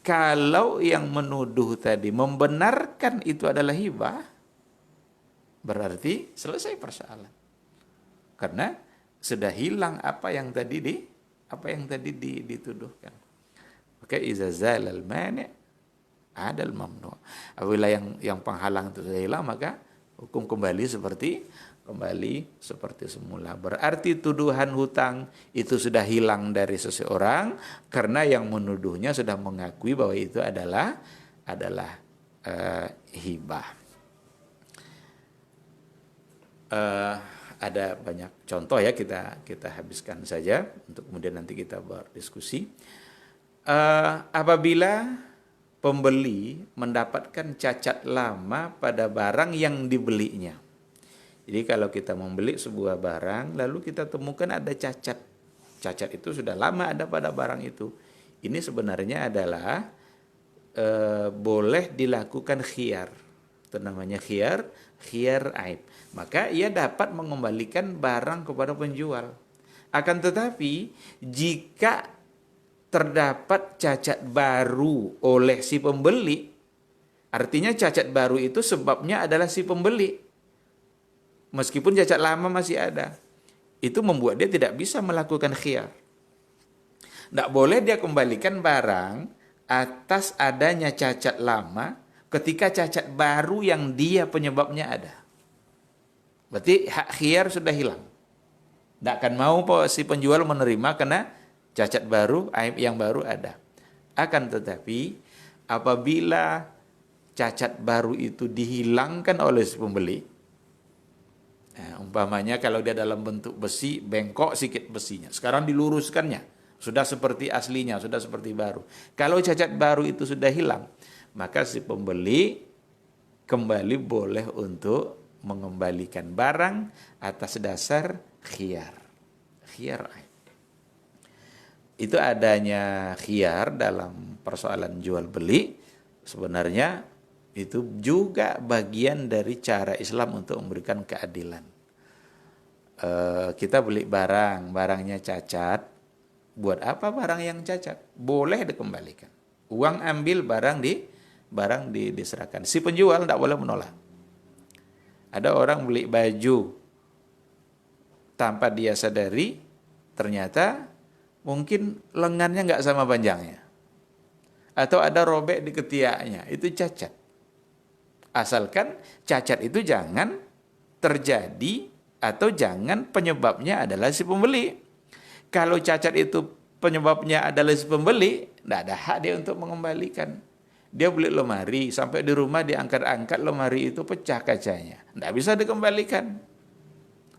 Kalau yang menuduh tadi membenarkan itu adalah hibah, berarti selesai persoalan. Karena sudah hilang apa yang tadi dituduhkan. Maka iza zalal mani' adal mamnu'. Apabila yang penghalang itu sudah hilang, maka hukum kembali seperti semula. Berarti tuduhan hutang itu sudah hilang dari seseorang karena yang menuduhnya sudah mengakui bahwa itu adalah hibah. Ada banyak contoh ya, kita habiskan saja untuk kemudian nanti kita berdiskusi. Apabila pembeli mendapatkan cacat lama pada barang yang dibelinya. Jadi kalau kita membeli sebuah barang, lalu kita temukan ada cacat. Cacat itu sudah lama ada pada barang itu. Ini sebenarnya adalah boleh dilakukan khiyar. Itu namanya khiyar aib. Maka ia dapat mengembalikan barang kepada penjual. Akan tetapi, jika terdapat cacat baru oleh si pembeli, artinya cacat baru itu sebabnya adalah si pembeli. Meskipun cacat lama masih ada. itu membuat dia tidak bisa melakukan khiyar. Tidak boleh dia kembalikan barang atas adanya cacat lama ketika cacat baru yang dia penyebabnya ada. Berarti hak khiyar sudah hilang. Tidak akan mau si penjual menerima karena cacat baru, aib yang baru ada. Akan tetapi apabila cacat baru itu dihilangkan oleh si pembeli, umpamanya kalau dia dalam bentuk besi, bengkok sedikit besinya, sekarang diluruskannya, sudah seperti aslinya, sudah seperti baru. Kalau cacat baru itu sudah hilang, maka si pembeli kembali boleh untuk mengembalikan barang atas dasar khiyar. Khiyar. Itu adanya khiyar dalam persoalan jual beli sebenarnya itu juga bagian dari cara Islam untuk memberikan keadilan. Kita beli barang, barangnya cacat. Buat apa barang yang cacat? Boleh dikembalikan. Uang ambil, barang diserahkan. Si penjual tidak boleh menolak. Ada orang beli baju tanpa dia sadari, ternyata mungkin lengannya nggak sama panjangnya. Atau ada robek di ketiaknya, itu cacat. Asalkan cacat itu jangan terjadi atau jangan penyebabnya adalah si pembeli. Kalau cacat itu penyebabnya adalah si pembeli, tidak ada hak dia untuk mengembalikan. Dia beli lemari, sampai di rumah diangkat-angkat lemari itu pecah kacanya. Tidak bisa dikembalikan.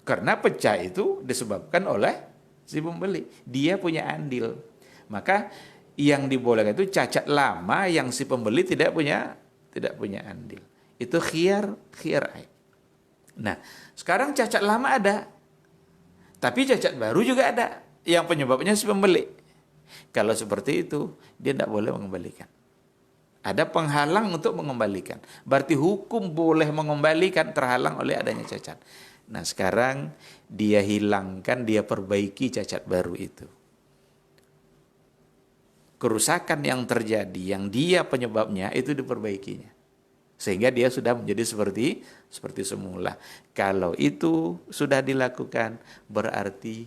Karena pecah itu disebabkan oleh si pembeli. Dia punya andil. Maka yang dibolehkan itu cacat lama yang si pembeli tidak punya andil. Itu khiyar aib. Nah, sekarang cacat lama ada. Tapi cacat baru juga ada. Yang penyebabnya si pembeli. Kalau seperti itu, dia tidak boleh mengembalikan. Ada penghalang untuk mengembalikan. Berarti hukum boleh mengembalikan terhalang oleh adanya cacat. Nah, sekarang dia hilangkan, dia perbaiki cacat baru itu. Kerusakan yang terjadi, yang dia penyebabnya, itu diperbaikinya. Sehingga dia sudah menjadi seperti semula. Kalau itu sudah dilakukan, berarti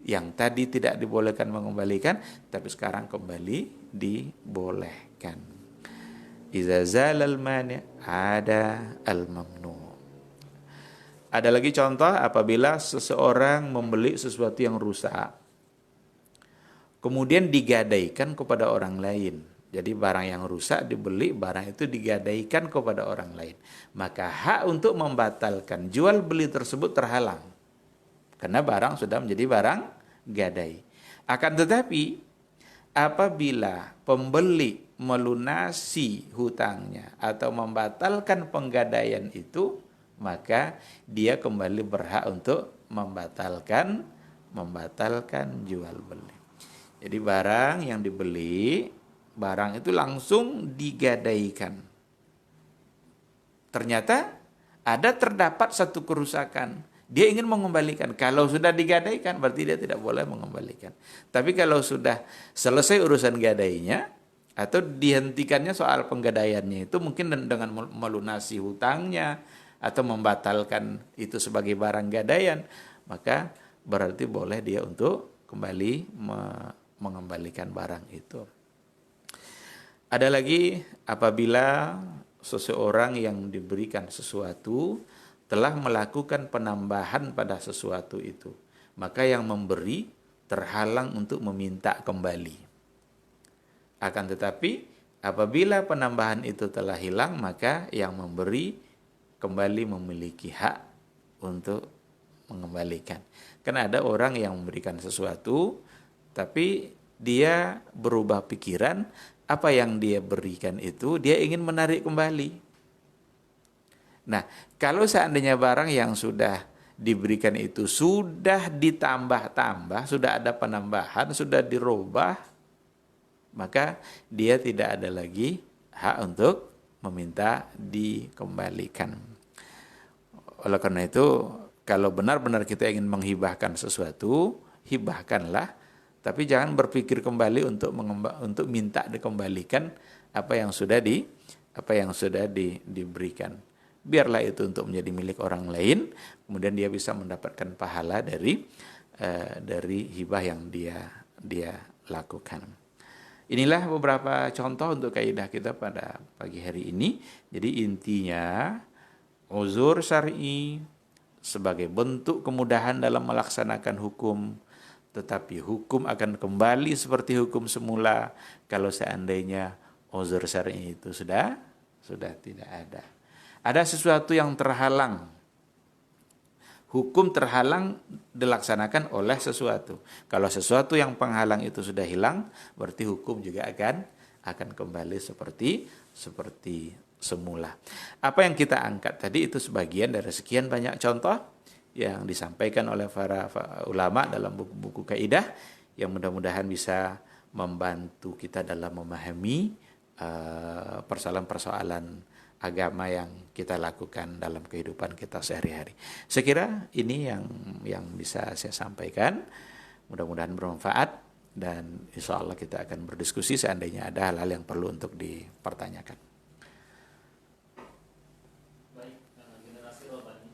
yang tadi tidak dibolehkan mengembalikan, tapi sekarang kembali dibolehkan. Iza zalal mani' ada al-mamnu. Ada lagi contoh apabila seseorang membeli sesuatu yang rusak, kemudian digadaikan kepada orang lain. Jadi barang yang rusak dibeli, barang itu digadaikan kepada orang lain. Maka hak untuk membatalkan jual beli tersebut terhalang. Karena barang sudah menjadi barang gadai. Akan tetapi apabila pembeli melunasi hutangnya atau membatalkan penggadaian itu, maka dia kembali berhak untuk membatalkan jual beli. Jadi barang yang dibeli, barang itu langsung digadaikan. Ternyata terdapat satu kerusakan. Dia ingin mengembalikan. Kalau sudah digadaikan, berarti dia tidak boleh mengembalikan. Tapi kalau sudah selesai urusan gadainya, atau dihentikannya soal penggadaiannya itu mungkin dengan melunasi hutangnya, atau membatalkan itu sebagai barang gadaian, maka berarti boleh dia untuk kembali mengembalikan barang itu. Ada lagi apabila seseorang yang diberikan sesuatu telah melakukan penambahan pada sesuatu itu, maka yang memberi terhalang untuk meminta kembali. Akan tetapi apabila penambahan itu telah hilang, maka yang memberi kembali memiliki hak untuk mengembalikan. Karena ada orang yang memberikan sesuatu, tapi dia berubah pikiran, apa yang dia berikan itu dia ingin menarik kembali. Nah, kalau seandainya barang yang sudah diberikan itu sudah ditambah-tambah, sudah ada penambahan, sudah dirubah, maka dia tidak ada lagi hak untuk meminta dikembalikan. Oleh karena itu, kalau benar-benar kita ingin menghibahkan sesuatu, hibahkanlah, tapi jangan berpikir kembali untuk minta dikembalikan apa yang sudah diberikan. biarlah itu untuk menjadi milik orang lain, kemudian dia bisa mendapatkan pahala dari hibah yang dia lakukan. Inilah beberapa contoh untuk kaidah kita pada pagi hari ini. Jadi intinya uzur syar'i sebagai bentuk kemudahan dalam melaksanakan hukum, tetapi hukum akan kembali seperti hukum semula kalau seandainya uzur syar'i itu sudah tidak ada. Ada sesuatu yang terhalang. Hukum terhalang dilaksanakan oleh sesuatu. Kalau sesuatu yang penghalang itu sudah hilang, berarti hukum juga akan kembali seperti semula. Apa yang kita angkat tadi itu sebagian dari sekian banyak contoh yang disampaikan oleh para ulama dalam buku-buku kaidah yang mudah-mudahan bisa membantu kita dalam memahami persoalan-persoalan agama yang kita lakukan dalam kehidupan kita sehari-hari. Saya kira ini yang bisa saya sampaikan. Mudah-mudahan bermanfaat dan insya Allah kita akan berdiskusi seandainya ada hal-hal yang perlu untuk dipertanyakan. Baik, generasi Robani.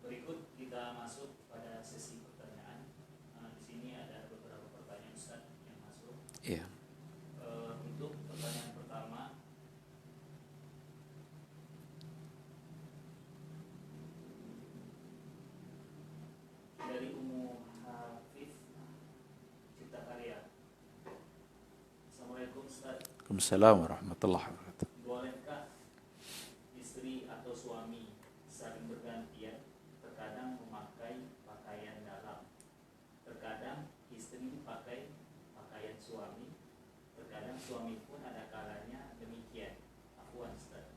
Berikut kita masuk pada sesi pertanyaan. Di sini ada beberapa pertanyaan Ustaz yang masuk. Iya. Untuk pertanyaan pertama, dari Ummu Hafiz Cipta Karya. Assalamualaikum Ustaz. Waalaikumsalam warahmatullahi wabarakatuh. Bolehkah istri atau suami saling bergantian, terkadang memakai pakaian dalam, terkadang istri pakai pakaian suami, terkadang suami pun ada kalanya demikian. Afwan Ustaz.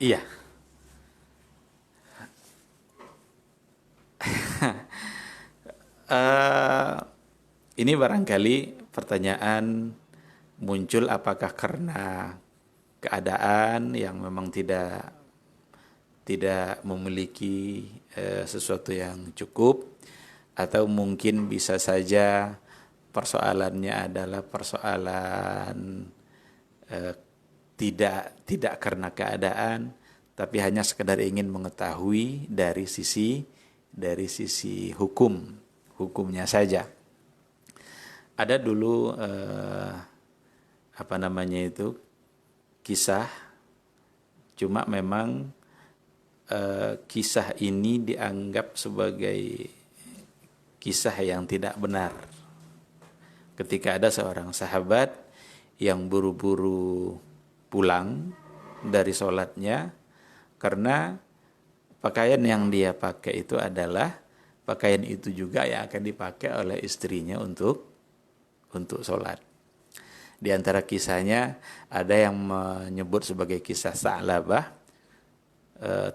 Iya. Ini barangkali pertanyaan muncul apakah karena keadaan yang memang tidak memiliki sesuatu yang cukup, atau mungkin bisa saja persoalannya adalah persoalan tidak karena keadaan, tapi hanya sekedar ingin mengetahui dari sisi hukumnya saja. Ada dulu kisah, cuma memang kisah ini dianggap sebagai kisah yang tidak benar. Ketika ada seorang sahabat yang buru-buru pulang dari sholatnya karena pakaian yang dia pakai itu adalah pakaian itu juga yang akan dipakai oleh istrinya untuk sholat. Di antara kisahnya ada yang menyebut sebagai kisah Sa'labah,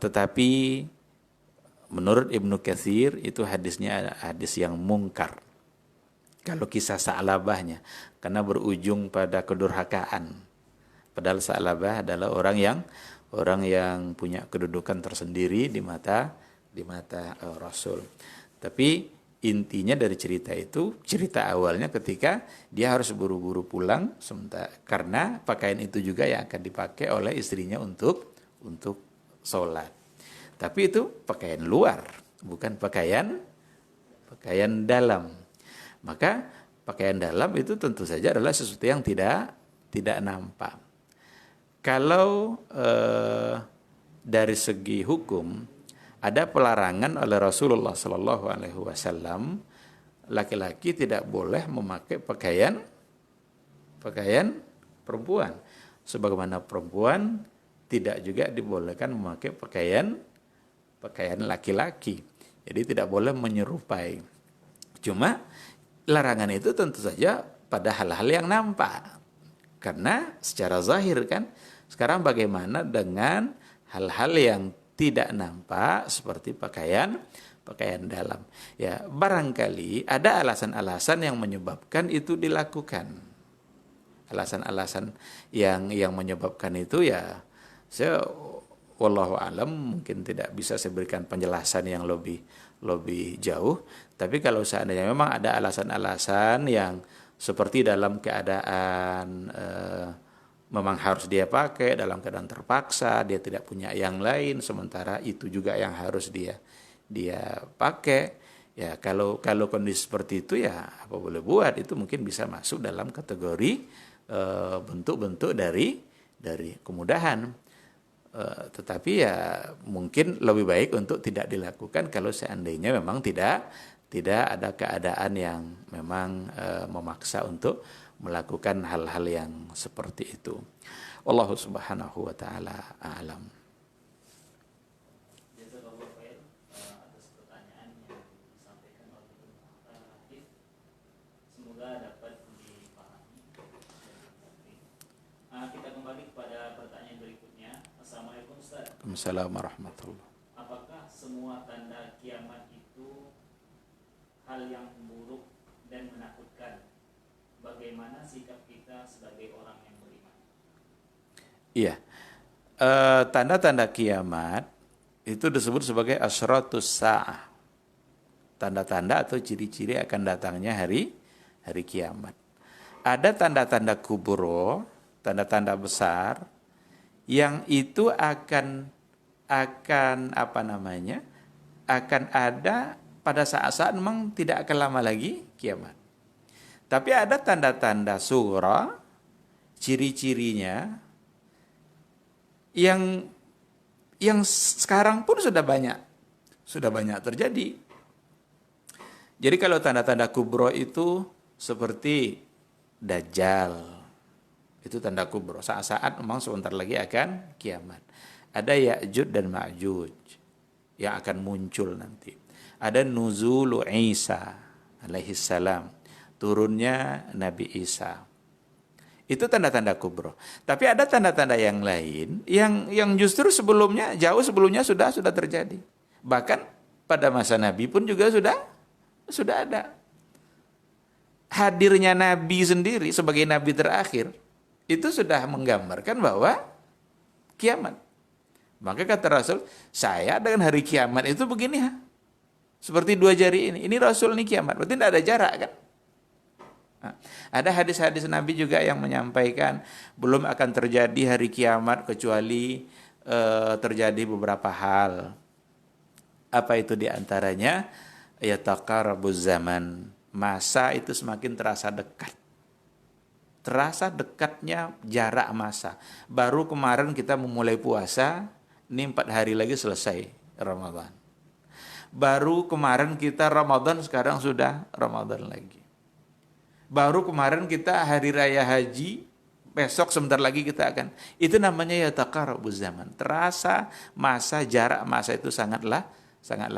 tetapi menurut Ibnu Katsir itu hadisnya hadis yang mungkar. Kalau kisah Sa'labahnya, karena berujung pada kedurhakaan. Padahal Sa'labah adalah orang yang punya kedudukan tersendiri di mata Rasul. Tapi intinya dari cerita awalnya ketika dia harus buru-buru pulang karena pakaian itu juga yang akan dipakai oleh istrinya untuk sholat. Tapi itu pakaian luar, bukan pakaian dalam. Maka pakaian dalam itu tentu saja adalah sesuatu yang tidak nampak. Kalau dari segi hukum ada pelarangan oleh Rasulullah Sallallahu Alaihi Wasallam, laki-laki tidak boleh memakai pakaian perempuan, sebagaimana perempuan tidak juga dibolehkan memakai pakaian laki-laki. Jadi tidak boleh menyerupai. Cuma larangan itu tentu saja pada hal-hal yang nampak, karena secara zahir kan. Sekarang bagaimana dengan hal-hal yang tidak nampak seperti pakaian dalam. Ya, barangkali ada alasan-alasan yang menyebabkan itu dilakukan. Alasan-alasan yang menyebabkan itu ya saya wallahu alam mungkin tidak bisa saya berikan penjelasan yang lebih jauh, tapi kalau seandainya memang ada alasan-alasan yang seperti dalam keadaan memang harus dia pakai dalam keadaan terpaksa, dia tidak punya yang lain, sementara itu juga yang harus dia pakai. Ya kalau kondisi seperti itu ya apa boleh buat, itu mungkin bisa masuk dalam kategori bentuk-bentuk dari kemudahan. Tetapi ya mungkin lebih baik untuk tidak dilakukan kalau seandainya memang tidak ada keadaan yang memang memaksa untuk melakukan hal-hal yang seperti itu. Wallahu subhanahu wa ta'ala a'lam. Jazakallahu khair atas pertanyaan yang disampaikan oleh Habib. Semoga dapat dipahami dan dimengerti. Kita kembali kepada pertanyaan berikutnya. Assalamualaikum Ustaz. Assalamualaikum warahmatullahi wabarakatuh. Apakah semua tanda kiamat itu hal yang buruk dan menakutkan? Bagaimana sikap kita sebagai orang yang beriman? Iya. Tanda-tanda kiamat itu disebut sebagai asyratus sa'ah. Tanda-tanda atau ciri-ciri akan datangnya hari kiamat. Ada tanda-tanda kubro, tanda-tanda besar yang itu akan akan ada pada saat-saat memang tidak akan lama lagi kiamat. Tapi ada tanda-tanda sughra, ciri-cirinya yang sekarang pun sudah banyak terjadi. Jadi kalau tanda-tanda kubro itu seperti Dajjal, itu tanda kubro. Saat-saat memang sebentar lagi akan kiamat. Ada Ya'juj dan Ma'juj yang akan muncul nanti. Ada nuzulu Isa alaihi salam, turunnya Nabi Isa. Itu tanda-tanda kubro. Tapi ada tanda-tanda yang lain yang justru jauh sebelumnya sudah terjadi. Bahkan pada masa Nabi pun juga sudah ada. Hadirnya Nabi sendiri sebagai Nabi terakhir itu sudah menggambarkan bahwa kiamat. Maka kata Rasul, saya dengan hari kiamat itu begini ha. Seperti dua jari ini. Ini Rasul, ini kiamat. Berarti tidak ada jarak kan? Nah, ada hadis-hadis Nabi juga yang menyampaikan belum akan terjadi hari kiamat kecuali terjadi beberapa hal. Apa itu diantaranya? Yataqarabuz zaman. Masa itu semakin terasa dekat. Terasa dekatnya jarak masa. Baru kemarin kita memulai puasa, ini 4 hari lagi selesai Ramadan. Baru kemarin kita Ramadan, sekarang sudah Ramadan lagi. Baru kemarin kita hari raya haji, besok sebentar lagi kita akan. Itu namanya yataqarabuz zaman. Terasa masa, jarak masa itu sangatlah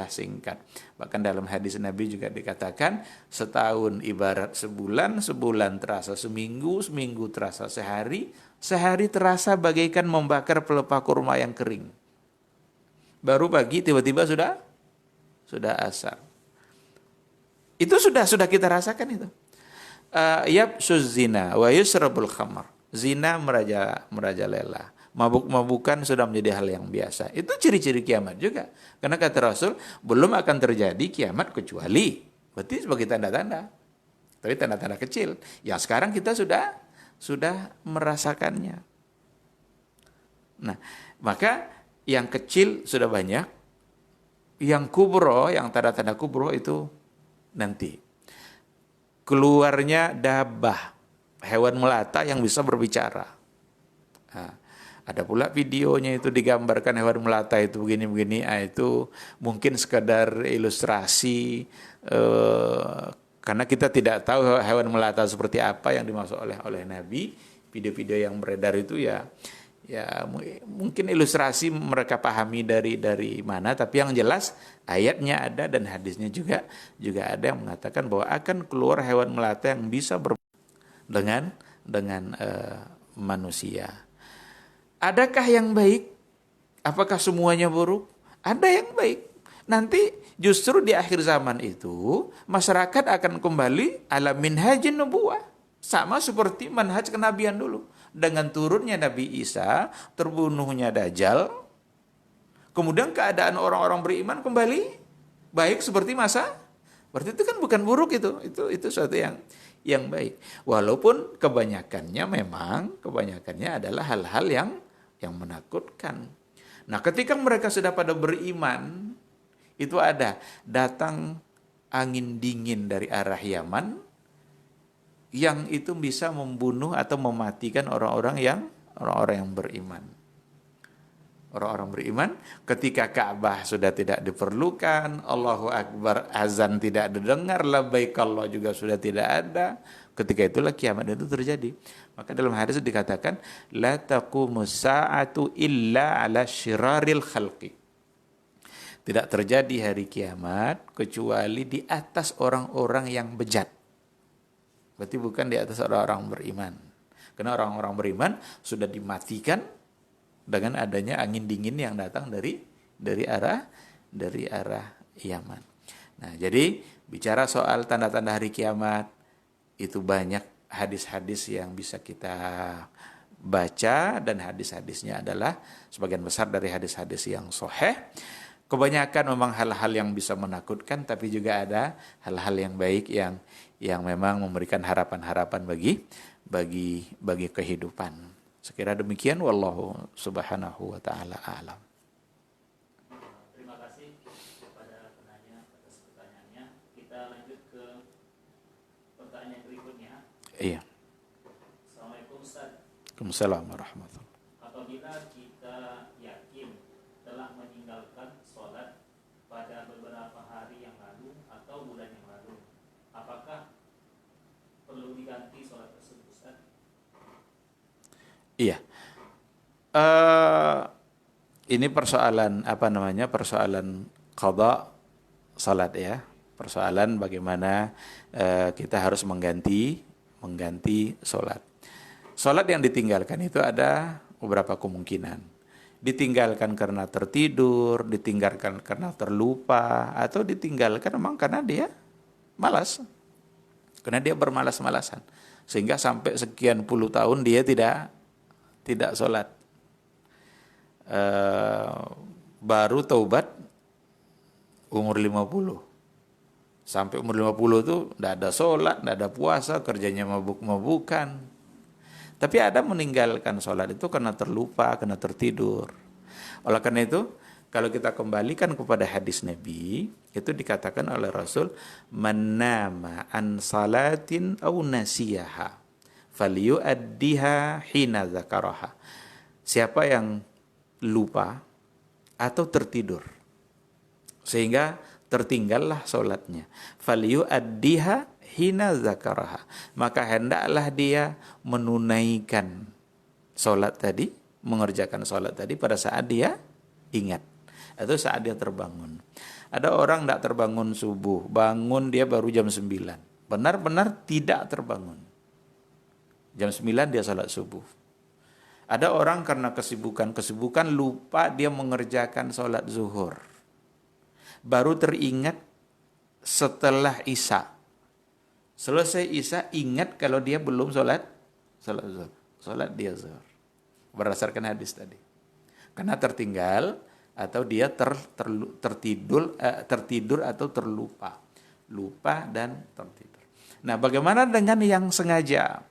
singkat. Bahkan dalam hadis Nabi juga dikatakan, setahun ibarat sebulan, sebulan terasa seminggu, seminggu terasa sehari, sehari terasa bagaikan membakar pelepah kurma yang kering. Baru pagi tiba-tiba sudah asar. Itu sudah kita rasakan itu. Yabsuz zina wa yusrabul khamar. Zina merajalela. Mabuk-mabukan sudah menjadi hal yang biasa. Itu ciri-ciri kiamat juga. Karena kata Rasul, belum akan terjadi kiamat kecuali. Berarti sebagai tanda-tanda. Tapi tanda-tanda kecil. Yang sekarang kita sudah merasakannya. Nah, maka yang kecil sudah banyak. Yang kubro, yang tanda-tanda kubro itu nanti. Keluarnya dabah, hewan melata yang bisa berbicara. Nah, ada pula videonya itu digambarkan hewan melata itu begini-begini. Itu mungkin sekadar ilustrasi, karena kita tidak tahu hewan melata seperti apa yang dimaksud oleh Nabi. Video-video yang beredar itu ya mungkin ilustrasi mereka pahami dari mana, tapi yang jelas ayatnya ada dan hadisnya juga ada yang mengatakan bahwa akan keluar hewan melata yang bisa dengan manusia. Adakah yang baik? Apakah semuanya buruk? Ada yang baik. Nanti justru di akhir zaman itu masyarakat akan kembali ala minhajin nubuwah, sama seperti manhaj kenabian dulu. Dengan turunnya Nabi Isa, terbunuhnya Dajjal, kemudian keadaan orang-orang beriman kembali baik seperti masa. Berarti itu kan bukan buruk itu suatu yang baik. Walaupun kebanyakannya adalah hal-hal yang menakutkan. Nah, ketika mereka sudah pada beriman, itu ada datang angin dingin dari arah Yaman yang itu bisa membunuh atau mematikan orang-orang yang beriman. Orang-orang beriman ketika Ka'bah sudah tidak diperlukan, Allahu Akbar azan tidak didengar, labbaik Allah juga sudah tidak ada. Ketika itulah kiamat itu terjadi. Maka dalam hadis dikatakan la taqumus sa'atu illa ala syiraril khalqi. Tidak terjadi hari kiamat kecuali di atas orang-orang yang bejat. Berarti bukan di atas orang-orang beriman. Karena orang-orang beriman sudah dimatikan dengan adanya angin dingin yang datang dari arah Yaman. Nah, jadi bicara soal tanda-tanda hari kiamat, itu banyak hadis-hadis yang bisa kita baca, dan hadis-hadisnya adalah sebagian besar dari hadis-hadis yang sahih. Kebanyakan memang hal-hal yang bisa menakutkan, tapi juga ada hal-hal yang baik yang memang memberikan harapan-harapan bagi kehidupan. Sekira demikian, wallahu subhanahu wa ta'ala a'lam. Terima kasih kepada penanya atas pertanyaannya. Kita lanjut ke pertanyaan berikutnya. Iya. Assalamualaikum Ustaz. Waalaikumsalam warahmatullahi. Apabila kita yakin telah meninggalkan sholat pada beberapa hari yang lalu atau bulan yang lalu, apakah perlu diganti sholat tersebut, Ustaz? Iya. Ini persoalan persoalan qada salat ya. Persoalan bagaimana kita harus mengganti salat. Salat yang ditinggalkan itu ada beberapa kemungkinan. Ditinggalkan karena tertidur, ditinggalkan karena terlupa, atau ditinggalkan memang karena dia malas. Karena dia bermalas-malasan. Sehingga sampai sekian puluh tahun dia tidak sholat. Baru taubat umur 50. Sampai umur 50 tuh tidak ada sholat, tidak ada puasa, kerjanya mabuk-mabukan. Tapi ada meninggalkan sholat itu karena terlupa, karena tertidur. Oleh karena itu, kalau kita kembalikan kepada hadis Nabi, itu dikatakan oleh Rasul, man nama an salatin aw nasiyaha falyu'addiha hina zakaraha. Siapa yang lupa atau tertidur sehingga tertinggallah salatnya, falyu'addiha hina zakaraha, maka hendaklah dia menunaikan salat tadi, mengerjakan salat tadi pada saat dia ingat atau saat dia terbangun. Ada orang tidak terbangun subuh, bangun dia baru jam 9. Benar-benar tidak terbangun. Jam 9 dia salat subuh. Ada orang karena kesibukan lupa dia mengerjakan salat zuhur. Baru teringat setelah Isya. Selesai Isya ingat kalau dia belum salat zuhur. Salat dia zuhur. Berdasarkan hadis tadi. Karena tertinggal atau dia tertidur atau terlupa. Lupa dan tertidur. Nah, bagaimana dengan yang sengaja?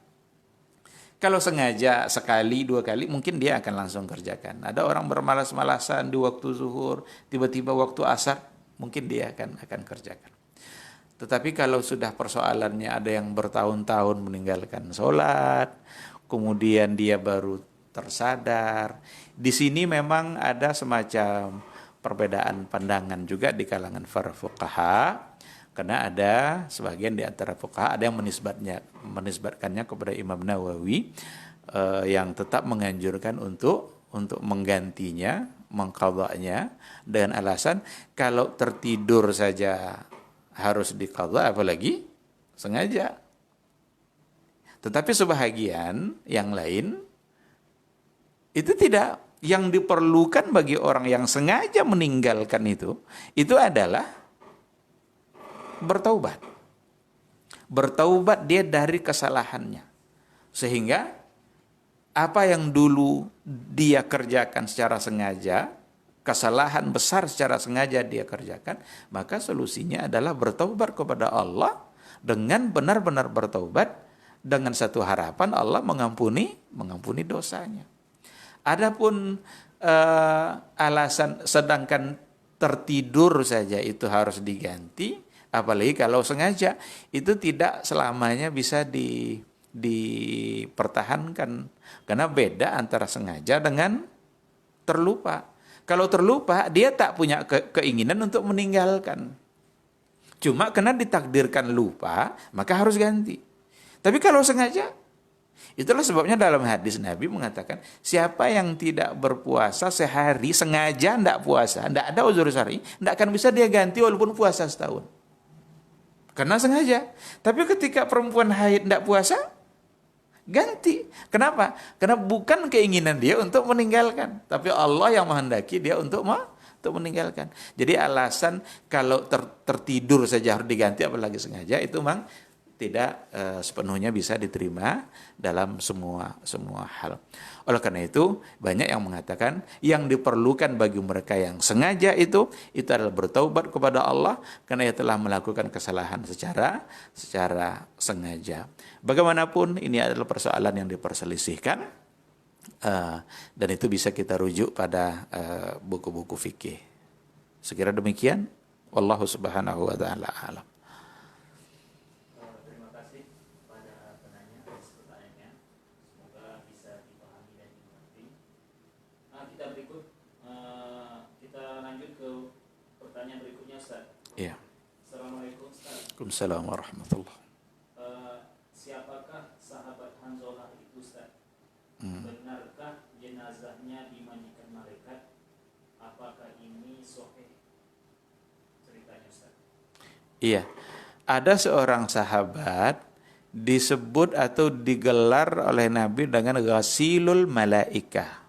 Kalau sengaja sekali, 2 kali, mungkin dia akan langsung kerjakan. Ada orang bermalas-malasan di waktu zuhur, tiba-tiba waktu asar, mungkin dia akan kerjakan. Tetapi kalau sudah persoalannya ada yang bertahun-tahun meninggalkan sholat, kemudian dia baru tersadar, di sini memang ada semacam perbedaan pandangan juga di kalangan para fuqaha. Karena ada sebagian di antara fuqaha ada yang menisbatkannya kepada Imam Nawawi yang tetap menganjurkan untuk menggantinya, mengqadha'nya dengan alasan kalau tertidur saja harus diqadha, apalagi sengaja. Tetapi sebahagian yang lain itu tidak. Yang diperlukan bagi orang yang sengaja meninggalkan itu adalah bertaubat. Bertaubat dia dari kesalahannya. Sehingga apa yang dulu dia kerjakan secara sengaja, kesalahan besar secara sengaja dia kerjakan, maka solusinya adalah bertaubat kepada Allah, dengan benar-benar bertaubat dengan satu harapan Allah mengampuni dosanya. Adapun alasan sedangkan tertidur saja itu harus diganti, apalagi kalau sengaja, itu tidak selamanya bisa dipertahankan, karena beda antara sengaja dengan terlupa. Kalau terlupa dia tak punya keinginan untuk meninggalkan, cuma karena ditakdirkan lupa maka harus ganti. Tapi kalau sengaja, itulah sebabnya dalam hadis Nabi mengatakan, siapa yang tidak berpuasa sehari sengaja tidak puasa, tidak ada uzur syar'i, tidak akan bisa dia ganti walaupun puasa setahun. Karena sengaja. Tapi ketika perempuan haid tidak puasa, ganti. Kenapa? Karena bukan keinginan dia untuk meninggalkan, tapi Allah yang menghendaki dia untuk meninggalkan. Jadi alasan kalau tertidur saja harus diganti, apalagi sengaja, itu memang tidak sepenuhnya bisa diterima dalam semua hal. Oleh karena itu banyak yang mengatakan yang diperlukan bagi mereka yang sengaja itu adalah bertaubat kepada Allah karena ia telah melakukan kesalahan secara sengaja. Bagaimanapun ini adalah persoalan yang diperselisihkan, dan itu bisa kita rujuk pada buku-buku fikih. Sekira demikian, wallahu subhanahu wa ta'ala alam. Ya. Assalamualaikum Ustaz. Waalaikumsalam warahmatullahi. Siapakah sahabat Hanzalah itu Ustaz? Benarkah jenazahnya dimandikan malaikat? Apakah ini sahih ceritanya Ustaz? Iya. Ada seorang sahabat disebut atau digelar oleh Nabi dengan ghasilul malaikah.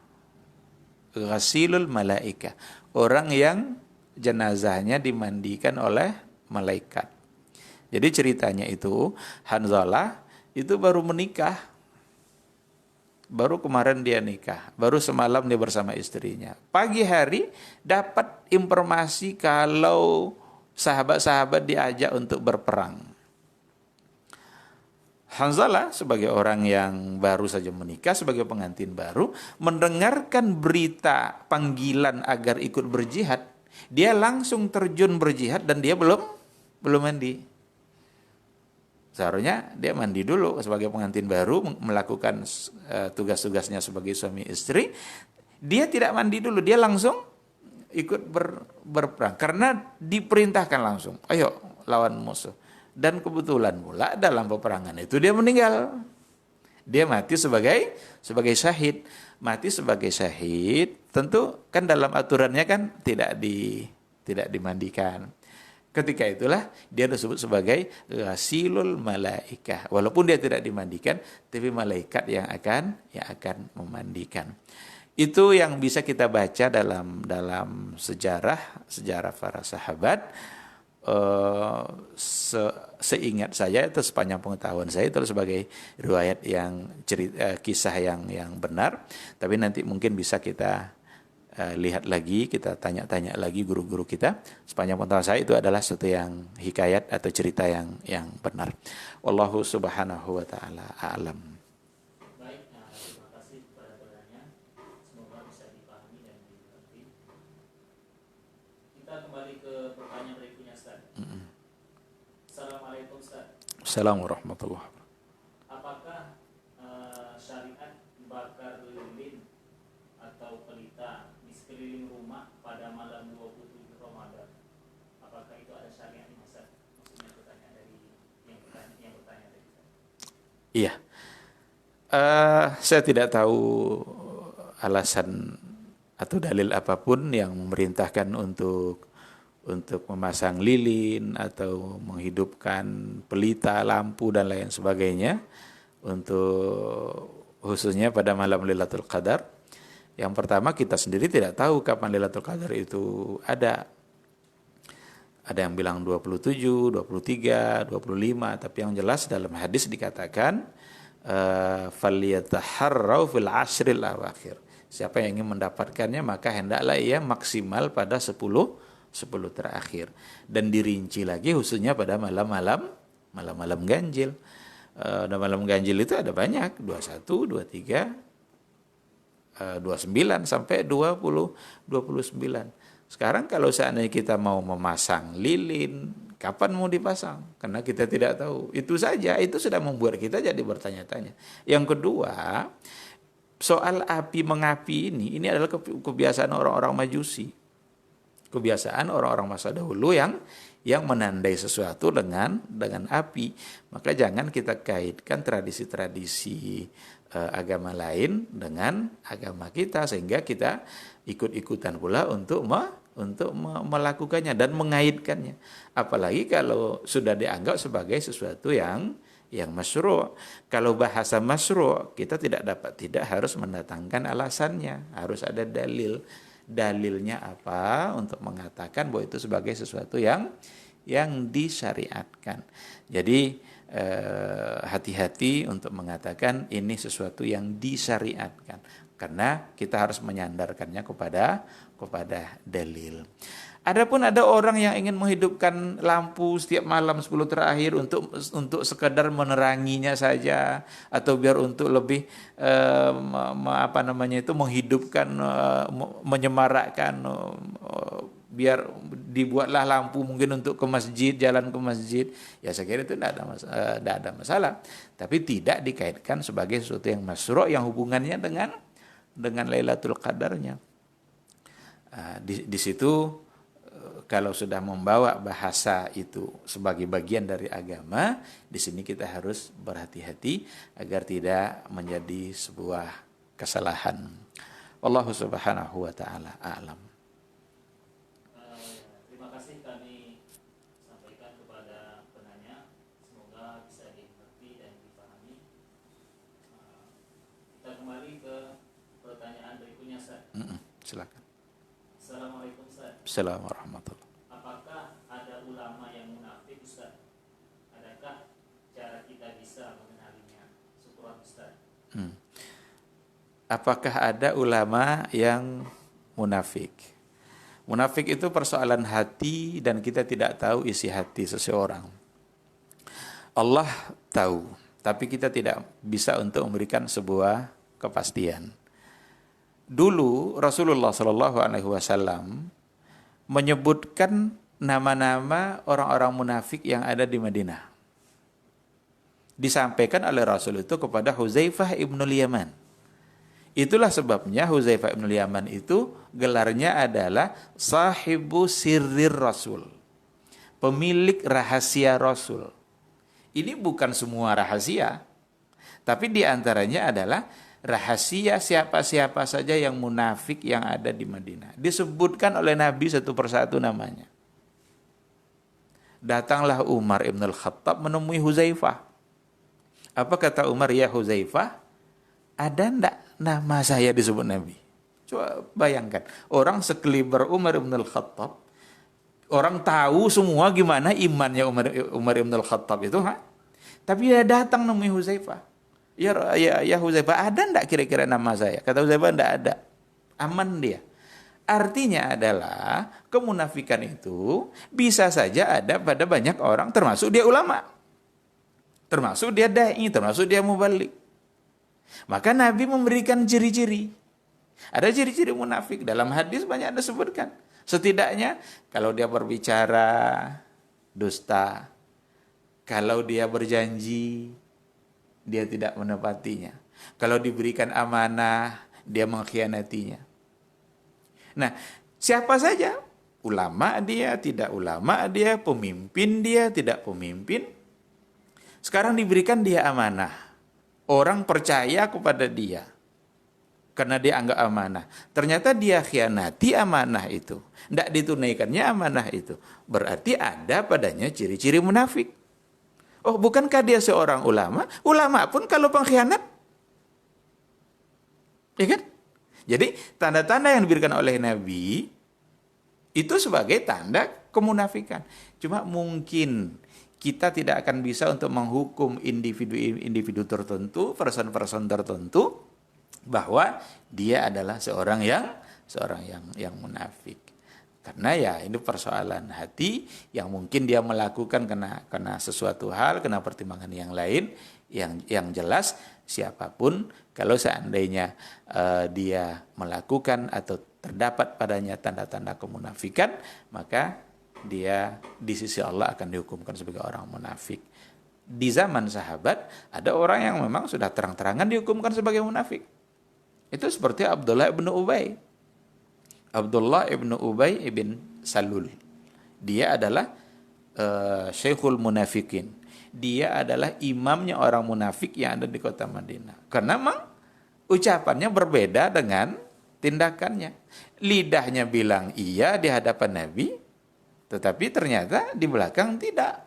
Ghasilul malaikah. Orang yang jenazahnya dimandikan oleh malaikat. Jadi ceritanya itu Hanzalah itu baru menikah. Baru kemarin dia nikah, baru semalam dia bersama istrinya. Pagi hari dapat informasi kalau sahabat-sahabat diajak untuk berperang. Hanzalah sebagai orang yang baru saja menikah, sebagai pengantin baru, mendengarkan berita panggilan agar ikut berjihad, dia langsung terjun berjihad dan dia belum mandi. Seharusnya dia mandi dulu sebagai pengantin baru, melakukan tugas-tugasnya sebagai suami istri. Dia tidak mandi dulu, dia langsung ikut berperang karena diperintahkan langsung, ayo lawan musuh. Dan kebetulan pula dalam peperangan itu dia meninggal. Dia mati sebagai syahid. Mati sebagai syahid tentu kan dalam aturannya kan tidak dimandikan. Ketika itulah dia disebut sebagai ghasilul malaikah. Walaupun dia tidak dimandikan, tapi malaikat yang akan memandikan. Itu yang bisa kita baca dalam sejarah para sahabat. Seingat saya itu, sepanjang pengetahuan saya itu sebagai riwayat yang kisah yang benar. Tapi nanti mungkin bisa kita lihat lagi, kita tanya-tanya lagi guru-guru kita. Sepanjang pengetahuan saya itu adalah suatu yang hikayat atau cerita yang benar. Wallahu subhanahu wa ta'ala a'lam. Baik, terima kasih kepada pertanyaan. Semoga bisa dipahami dan dimengerti. Kita kembali ke pertanyaan berikutnya Ustaz. Assalamualaikum Ustaz. Assalamualaikum warahmatullahi wabarakatuh. Apakah syariat bakar lilin atau pelita di sekeliling rumah pada malam 27 Ramadan? Apakah itu ada syariatnya Ustaz? Maksudnya pertanyaan dari yang bertanya tadi. Iya. Saya tidak tahu alasan atau dalil apapun yang memerintahkan untuk memasang lilin atau menghidupkan pelita, lampu dan lain sebagainya untuk khususnya pada malam Lailatul Qadar. Yang pertama, kita sendiri tidak tahu kapan Lailatul Qadar itu ada. Ada yang bilang 27, 23, 25, tapi yang jelas dalam hadis dikatakan falyataharrau fil ashril awakhir. Siapa yang ingin mendapatkannya maka hendaklah ia maksimal pada 10 terakhir, dan dirinci lagi khususnya pada malam malam-malam ganjil. Dan malam ganjil itu ada banyak, 21, 23, 29 sampai 29. Sekarang kalau seandainya kita mau memasang lilin, kapan mau dipasang? Karena kita tidak tahu. Itu saja, itu sudah membuat kita jadi bertanya-tanya. Yang kedua, soal api mengapi ini adalah kebiasaan orang-orang Majusi. Kebiasaan orang-orang masa dahulu yang menandai sesuatu dengan api. Maka jangan kita kaitkan tradisi-tradisi agama lain dengan agama kita, sehingga kita ikut-ikutan pula untuk melakukannya dan mengaitkannya. Apalagi kalau sudah dianggap sebagai sesuatu yang masyru'. Kalau bahasa masyru', kita tidak harus mendatangkan alasannya, harus ada dalil. Dalilnya apa untuk mengatakan bahwa itu sebagai sesuatu yang disyariatkan. Jadi hati-hati untuk mengatakan ini sesuatu yang disyariatkan, karena kita harus menyandarkannya kepada dalil. Adapun ada orang yang ingin menghidupkan lampu setiap malam 10 terakhir untuk sekadar meneranginya saja, atau biar untuk lebih menghidupkan, menyemarakkan, biar dibuatlah lampu mungkin untuk ke masjid, jalan ke masjid. Ya saya kira itu tidak ada masalah. Tapi tidak dikaitkan sebagai sesuatu yang masyru' yang hubungannya dengan Lailatul Qadarnya. Di situ kalau sudah membawa bahasa itu sebagai bagian dari agama, di sini kita harus berhati-hati agar tidak menjadi sebuah kesalahan. Wallahu subhanahu wa ta'ala a'lam. Terima kasih kami sampaikan kepada penanya. Semoga bisa dimengerti dan dipahami. Kita kembali ke pertanyaan berikutnya, Ustaz. Silakan. Assalamualaikum, Ustaz. Assalamualaikum warahmatullahi. Apakah ada ulama yang munafik, Ustaz? Adakah cara kita bisa mengenalinya? Syukran, Ustaz. Apakah ada ulama yang munafik? Munafik itu persoalan hati dan kita tidak tahu isi hati seseorang. Allah tahu, tapi kita tidak bisa untuk memberikan sebuah kepastian. Dulu Rasulullah SAW menyebutkan nama-nama orang-orang munafik yang ada di Madinah. Disampaikan oleh Rasul itu kepada Huzaifah ibnul Yaman. Itulah sebabnya Huzaifah ibnul Yaman itu gelarnya adalah sahibu sirrir Rasul, pemilik rahasia Rasul. Ini bukan semua rahasia, tapi diantaranya adalah rahasia siapa-siapa saja yang munafik yang ada di Madinah. Disebutkan oleh Nabi satu persatu namanya. Datanglah Umar ibn al-Khattab menemui Huzaifah. Apa kata Umar? Ya Huzaifah, ada ndak nama saya disebut Nabi? Coba bayangkan, orang sekeliber Umar ibn al-Khattab, orang tahu semua gimana imannya Umar ibn al-Khattab itu, tapi dia datang menemui Huzaifah. Ya Huzaifah, ada ndak kira-kira nama saya? Kata Huzaifah, ndak ada. Aman dia. Artinya adalah kemunafikan itu bisa saja ada pada banyak orang, termasuk dia ulama, termasuk dia dai, termasuk dia mubalik. Maka Nabi memberikan ciri-ciri. Ada ciri-ciri munafik. Dalam hadis banyak disebutkan. Setidaknya kalau dia berbicara dusta, kalau dia berjanji dia tidak menepatinya, kalau diberikan amanah dia mengkhianatinya. Nah, siapa saja, ulama dia, tidak ulama dia, pemimpin dia, tidak pemimpin, sekarang diberikan dia amanah, orang percaya kepada dia karena dia anggap amanah, ternyata dia khianati amanah itu, tidak ditunaikannya amanah itu, berarti ada padanya ciri-ciri munafik. Oh, bukankah dia seorang ulama? Ulama pun kalau pengkhianat, ya kan? Jadi tanda-tanda yang diberikan oleh Nabi itu sebagai tanda kemunafikan. Cuma mungkin kita tidak akan bisa untuk menghukum individu tertentu, person-person tertentu, bahwa dia adalah seorang yang munafik. Karena ya ini persoalan hati yang mungkin dia melakukan karena sesuatu hal, karena pertimbangan yang lain, yang jelas siapapun kalau seandainya dia melakukan atau terdapat padanya tanda-tanda kemunafikan, maka dia di sisi Allah akan dihukumkan sebagai orang munafik. Di zaman sahabat ada orang yang memang sudah terang-terangan dihukumkan sebagai munafik. Itu seperti Abdullah ibn Ubay. Abdullah ibn Ubay ibn Salul. Dia adalah Syekhul Munafikin. Dia adalah imamnya orang munafik yang ada di kota Madinah. Karena memang ucapannya berbeda dengan tindakannya. Lidahnya bilang iya di hadapan Nabi, tetapi ternyata di belakang tidak.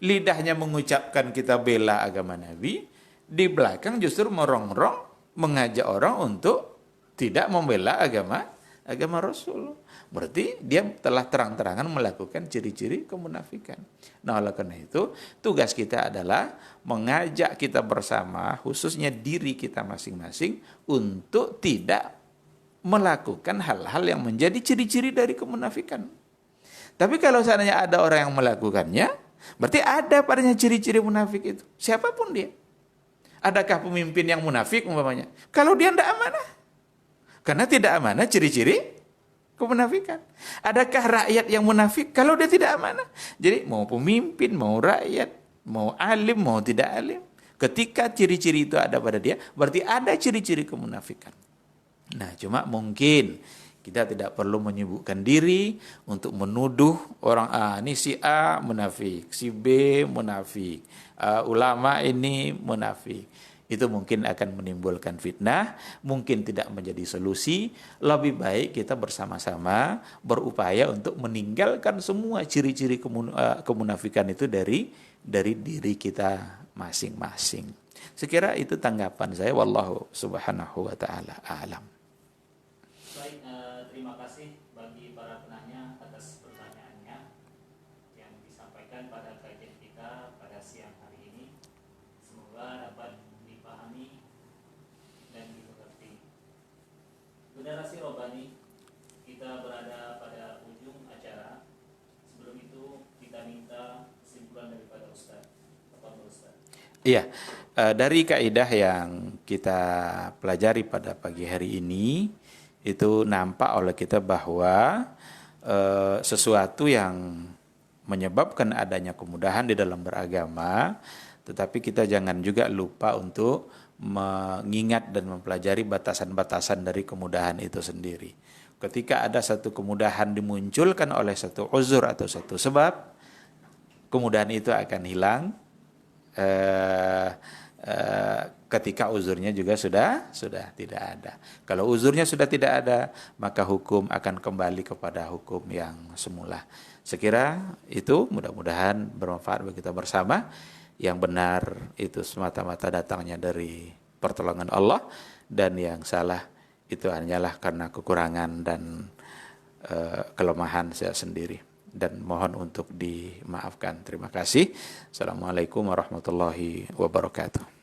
Lidahnya mengucapkan kita bela agama Nabi, di belakang justru merongrong mengajak orang untuk tidak membela agama Rasul. Berarti dia telah terang-terangan melakukan ciri-ciri kemunafikan. Nah, oleh karena itu, tugas kita adalah mengajak kita bersama, khususnya diri kita masing-masing, untuk tidak melakukan hal-hal yang menjadi ciri-ciri dari kemunafikan. Tapi kalau seandainya ada orang yang melakukannya, berarti ada padanya ciri-ciri munafik itu. Siapapun dia. Adakah pemimpin yang munafik umpamanya? Kalau dia tidak amanah. Karena tidak amanah ciri-ciri kemunafikan. Adakah rakyat yang munafik kalau dia tidak amanah? Jadi mau pemimpin, mau rakyat, mau alim, mau tidak alim, ketika ciri-ciri itu ada pada dia, berarti ada ciri-ciri kemunafikan. Nah, cuma mungkin kita tidak perlu menyibukkan diri untuk menuduh orang ini si A munafik, si B munafik, ulama ini munafik. Itu mungkin akan menimbulkan fitnah, mungkin tidak menjadi solusi. Lebih baik kita bersama-sama berupaya untuk meninggalkan semua ciri-ciri kemunafikan itu dari diri kita masing-masing. Sekira itu tanggapan saya, wallahu subhanahu wa ta'ala a'lam. Baik, terima kasih bagi para penanya atas pertanyaannya yang disampaikan pada kajian kita pada siang hari ini. Semoga dapat dipahami dan dimengerti. Generasi Robani, kita berada pada ujung acara. Sebelum itu kita minta kesimpulan daripada Ustaz. Bapak Ustaz. Iya, dari kaidah yang kita pelajari pada pagi hari ini, itu nampak oleh kita bahwa sesuatu yang menyebabkan adanya kemudahan di dalam beragama, tetapi kita jangan juga lupa untuk mengingat dan mempelajari batasan-batasan dari kemudahan itu sendiri. Ketika ada satu kemudahan dimunculkan oleh satu uzur atau satu sebab, kemudahan itu akan hilang ketika uzurnya juga sudah tidak ada. Kalau uzurnya sudah tidak ada, maka hukum akan kembali kepada hukum yang semula. Sekira itu mudah-mudahan bermanfaat bagi kita bersama. Yang benar itu semata-mata datangnya dari pertolongan Allah, dan yang salah itu hanyalah karena kekurangan dan kelemahan saya sendiri, dan mohon untuk dimaafkan. Terima kasih. Assalamualaikum warahmatullahi wabarakatuh.